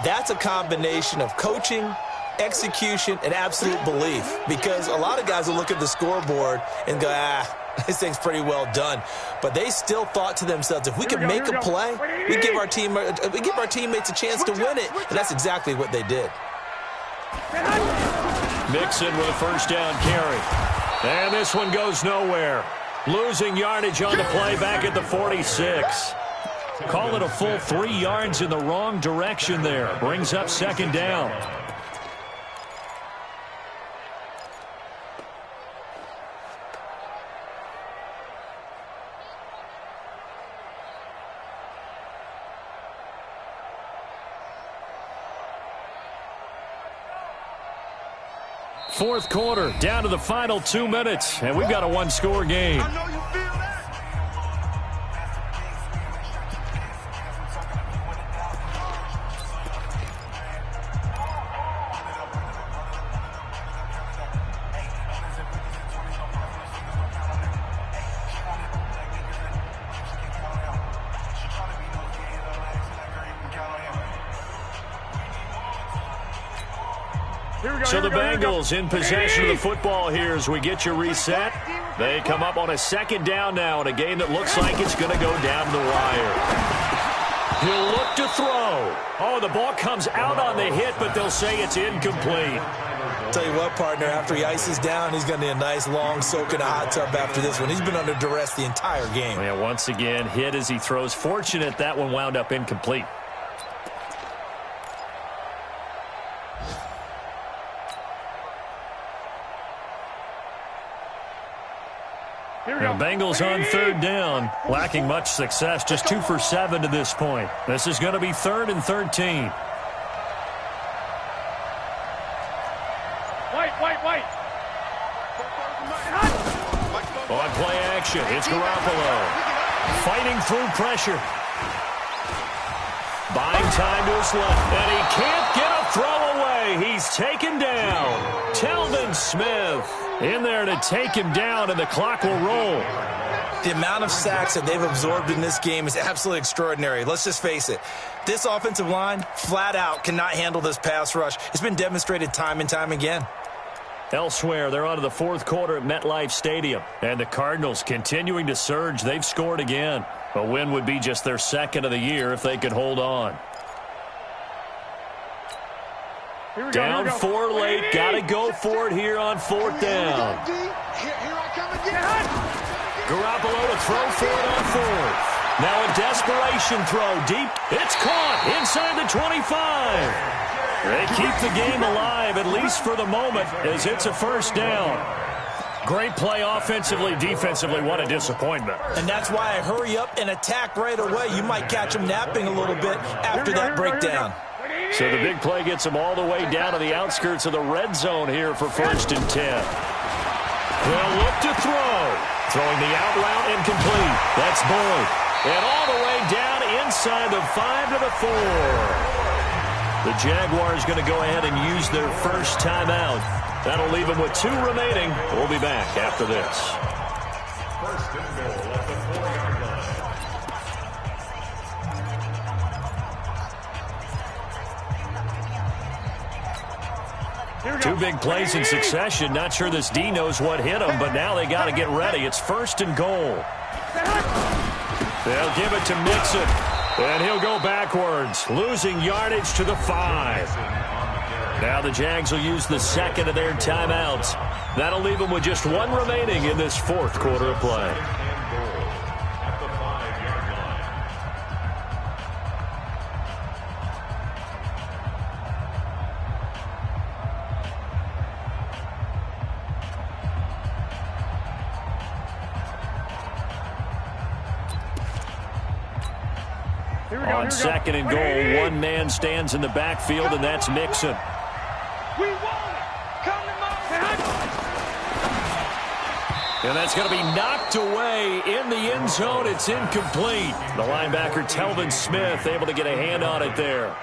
that's a combination of coaching, execution, and absolute belief, because a lot of guys will look at the scoreboard and go, this thing's pretty well done. But they still thought to themselves, if we can make a play, we give our teammates a chance to win it. And that's exactly what they did. Mixon with a first down carry. And this one goes nowhere. Losing yardage on the play back at the 46. Call it a full 3 yards in the wrong direction there. Brings up 2nd down. Fourth quarter, down to the final 2 minutes, and we've got a one-score game. So the Bengals in possession of the football here as we get you reset. They come up on a 2nd down now in a game that looks like it's going to go down to the wire. He'll look to throw. Oh, the ball comes out on the hit, but they'll say it's incomplete. Tell you what, partner, after he ices down, he's going to need a nice long soak in a hot tub after this one. He's been under duress the entire game. Yeah, once again, hit as he throws. Fortunate that one wound up incomplete. The Bengals on 3rd down, lacking much success, just 2 for 7 to this point. This is going to be 3rd and 13. White. On play action, it's Garoppolo. Fighting through pressure. Buying time to his left, and he can't get a throw away. He's taken down. Telvin Smith in there to take him down, and the clock will roll. The amount of sacks that they've absorbed in this game is absolutely extraordinary. Let's just face it. This offensive line, flat out, cannot handle this pass rush. It's been demonstrated time and time again. Elsewhere, they're on to the 4th quarter at MetLife Stadium. And the Cardinals continuing to surge. They've scored again. A win would be just their 2nd of the year if they could hold on. Down 4 late. Got to go for it here on 4th down. Garoppolo to throw for it on 4th. Now a desperation throw deep. It's caught inside the 25. They keep the game alive, at least for the moment, as it's a first down. Great play offensively, defensively. What a disappointment. And that's why I hurry up and attack right away. You might catch them napping a little bit after that breakdown. So the big play gets them all the way down to the outskirts of the red zone here for 1st and 10. They'll look to throw. Throwing the out route incomplete. That's Boyd. And all the way down inside the 5 to the 4. The Jaguars going to go ahead and use their first timeout. That'll leave them with 2 remaining. We'll be back after this. 1st and goal at the 4-yard line. 2 big plays in succession. Not sure this D knows what hit him, but now they got to get ready. It's 1st and goal. They'll give it to Mixon, and he'll go backwards, losing yardage to the 5. Now the Jags will use the second of their timeouts. That'll leave them with just one remaining in this fourth quarter of play. On second and goal, one man stands in the backfield, and that's Mixon. We won it! Come to And that's going to be knocked away in the end zone. It's incomplete. The linebacker, Telvin Smith, able to get a hand on it there.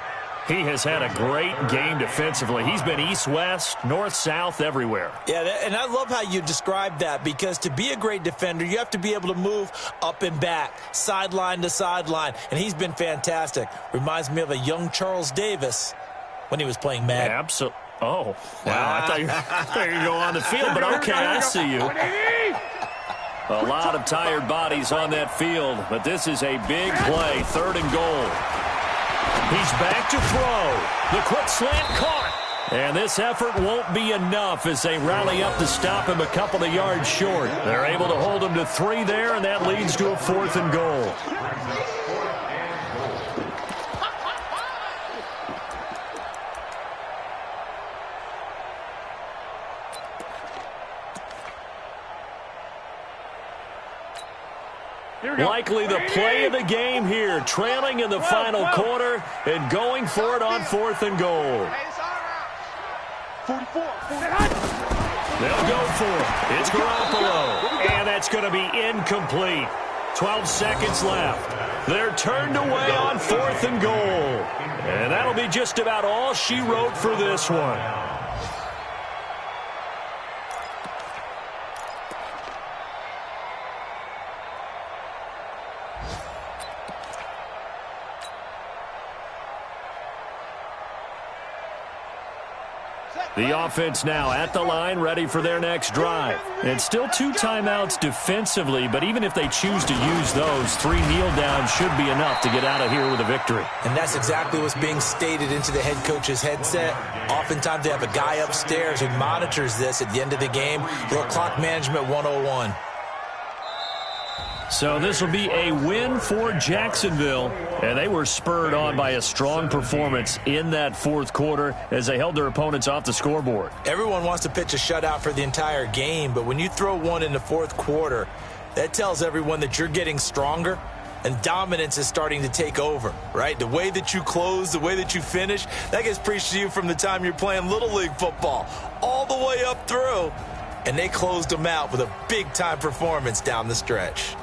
He has had a great game defensively. He's been east-west, north-south, everywhere. Yeah, and I love how you describe that, because to be a great defender, you have to be able to move up and back, sideline to sideline, and he's been fantastic. Reminds me of a young Charles Davis when he was playing Madden. Absolutely. Oh, wow. I thought you were going to go on the field, but okay, I see you. A lot of tired bodies on that field, but this is a big play, third and goal. He's back to throw. The quick slant caught. And this effort won't be enough as they rally up to stop him a couple of yards short. They're able to hold him to 3 there, and that leads to a 4th and goal. Likely the play of the game here, trailing in the final quarter and going for it on 4th and goal. 44. They'll go for it. It's Garoppolo, and that's going to be incomplete. 12 seconds left. They're turned away on 4th and goal. And that'll be just about all she wrote for this one. The offense now at the line, ready for their next drive. And still 2 timeouts defensively, but even if they choose to use those, 3 kneel downs should be enough to get out of here with a victory. And that's exactly what's being stated into the head coach's headset. Oftentimes they have a guy upstairs who monitors this at the end of the game. Little clock management 101. So this will be a win for Jacksonville, and they were spurred on by a strong performance in that fourth quarter as they held their opponents off the scoreboard. Everyone wants to pitch a shutout for the entire game, but when you throw one in the fourth quarter, that tells everyone that you're getting stronger and dominance is starting to take over, right? The way that you close, the way that you finish, that gets preached to you from the time you're playing Little League football all the way up through, and they closed them out with a big-time performance down the stretch.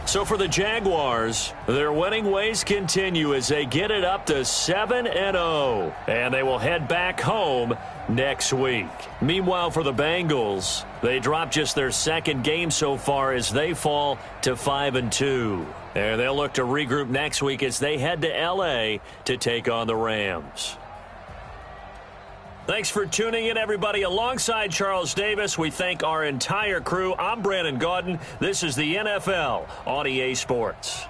So for the Jaguars, their winning ways continue as they get it up to 7-0, and they will head back home next week. Meanwhile, for the Bengals, they drop just their second game so far as they fall to 5-2. And they'll look to regroup next week as they head to L.A. to take on the Rams. Thanks for tuning in, everybody. Alongside Charles Davis, we thank our entire crew. I'm Brandon Gaudin. This is the NFL on EA Sports.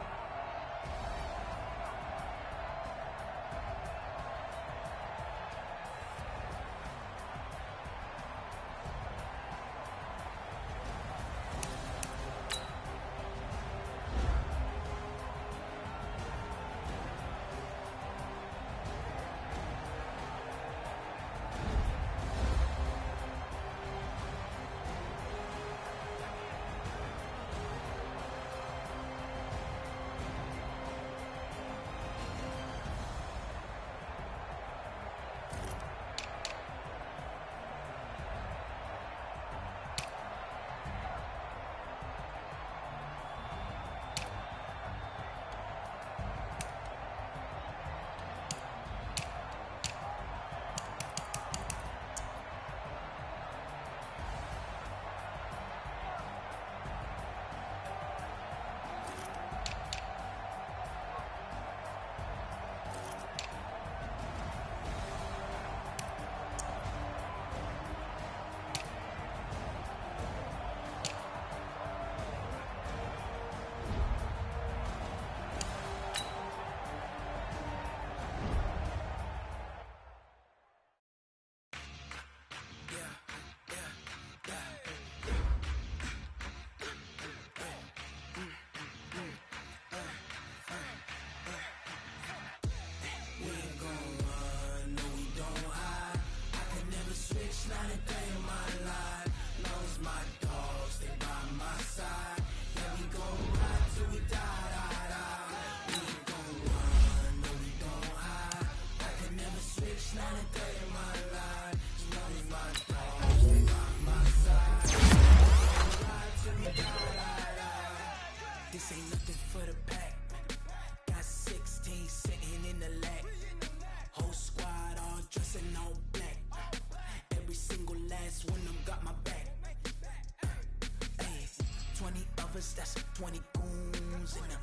choppers, that's 20 goons in them.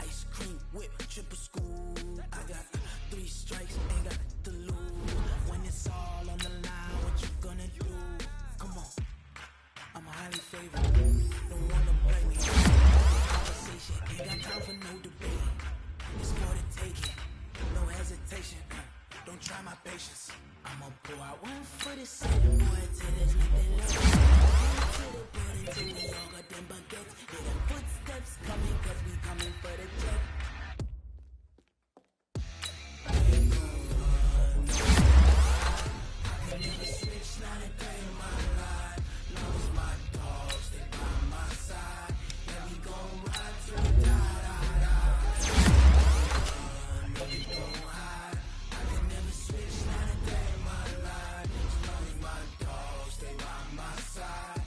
Ice cream whip, triple school. I got 3 strikes, ain't got to lose. When it's all on the line, what you gonna do? Come on, I'm highly favored. Don't wanna blame me. Conversation, ain't got time for no debate. It's for the taking, no hesitation. Don't try my patience. I'ma pour out one for the city boy till there's nothing left. To the building till we all got them baguettes. Hear them footsteps coming, cause we coming for the jet. I can never switch, not a day in my life. Long as my dogs, they by my side. Yeah, we gon' ride till we die. No, we gon' hide. I can never switch, not a day in my life. As long as my dogs, they by my side.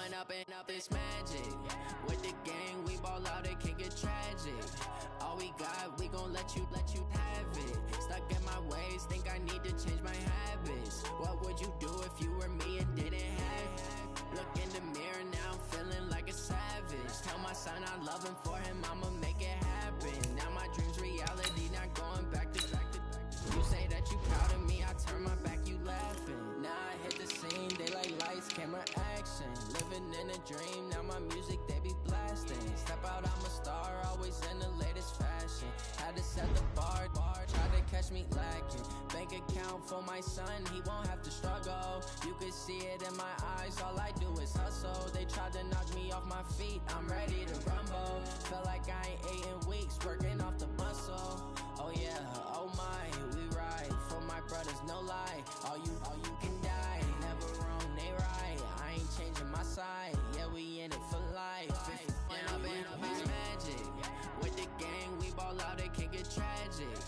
Run up and up, it's magic. With the gang, we ball out, it can get tragic. All we got, we gon' let you have it. Stuck in my ways, think I need to change my habits. What would you do if you were me and didn't have it? Look in the mirror now, I'm feeling like a savage. Tell my son I love him, for him I'ma make it happen. Now my dream's reality, not going back to. You say that you proud of me, I turn my back, you laughing. Now I hit the scene, they like lights, camera, action. Living in a dream, now my music, they be blasting. Step out, I'm a star, always in the latest fashion. Had to set the bar, try to catch me lacking. Bank account for my son, he won't have to struggle. You can see it in my eyes, all I do is hustle. They tried to knock me off my feet, I'm ready to rumble. Felt like I ain't ate in weeks, working off the muscle. Oh yeah, oh my, we ride for my brothers, no lie. All you can die, never wrong, they right. I ain't changing my side, yeah, we in it for life. And up it's magic. With the gang, we ball out, it can get tragic.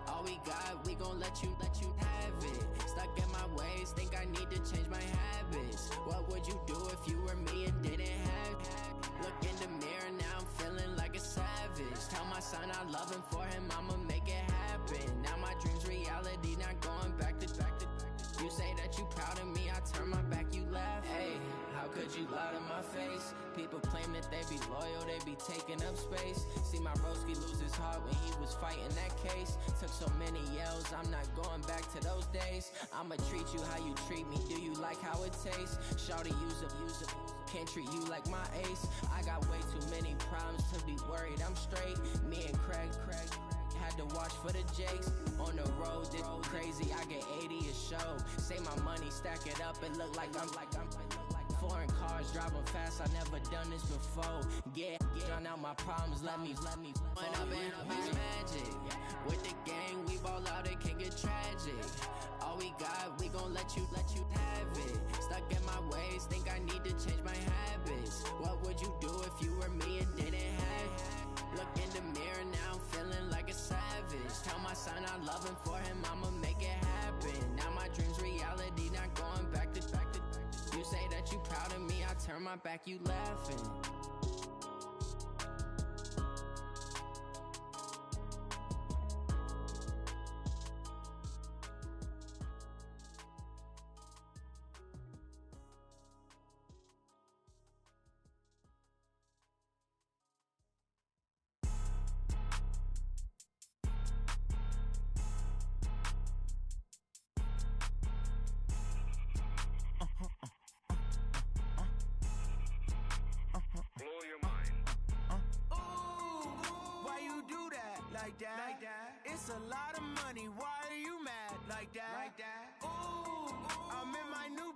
All we got, we gon' let you have it. Stuck in my ways, think I need to change my habits. What would you do if you were me and didn't have it? Look in the mirror, now I'm feeling like a savage. Tell my son I love him, for him I'ma make it happen. Now my dream's reality, not going back to. You say that you proud of me, I turn my back, you laugh. Hey, how could you lie to my face? People claim that they be loyal, they be taking up space. See my broski lose his heart when he was fighting that case. Took so many yells, I'm not going back to those days. I'ma treat you how you treat me, do you like how it tastes? Shawty, use it. Can't treat you like my ace. I got way too many problems to be worried, I'm straight. Me and Craig had to watch for the Jakes. On the road, this crazy, I get 80 a show. Say my money, stack it up, it look like I'm foreign cars, driving fast, I never done this before. Drown out my problems, let me Run up and up, it's magic. With the gang, we ball out, it can get tragic. All we got, we gon' let you have it. Stuck in my ways, think I need to change my habits. What would you do if you were me and didn't have it? Look in the mirror, now I'm feeling like a savage. Tell my son I love him, for him I'ma make it happen. Now my dream's reality, not going back to. You say that you proud of me, I turn my back, you laughing. It's a lot of money, why are you mad like that? Ooh, I'm in my new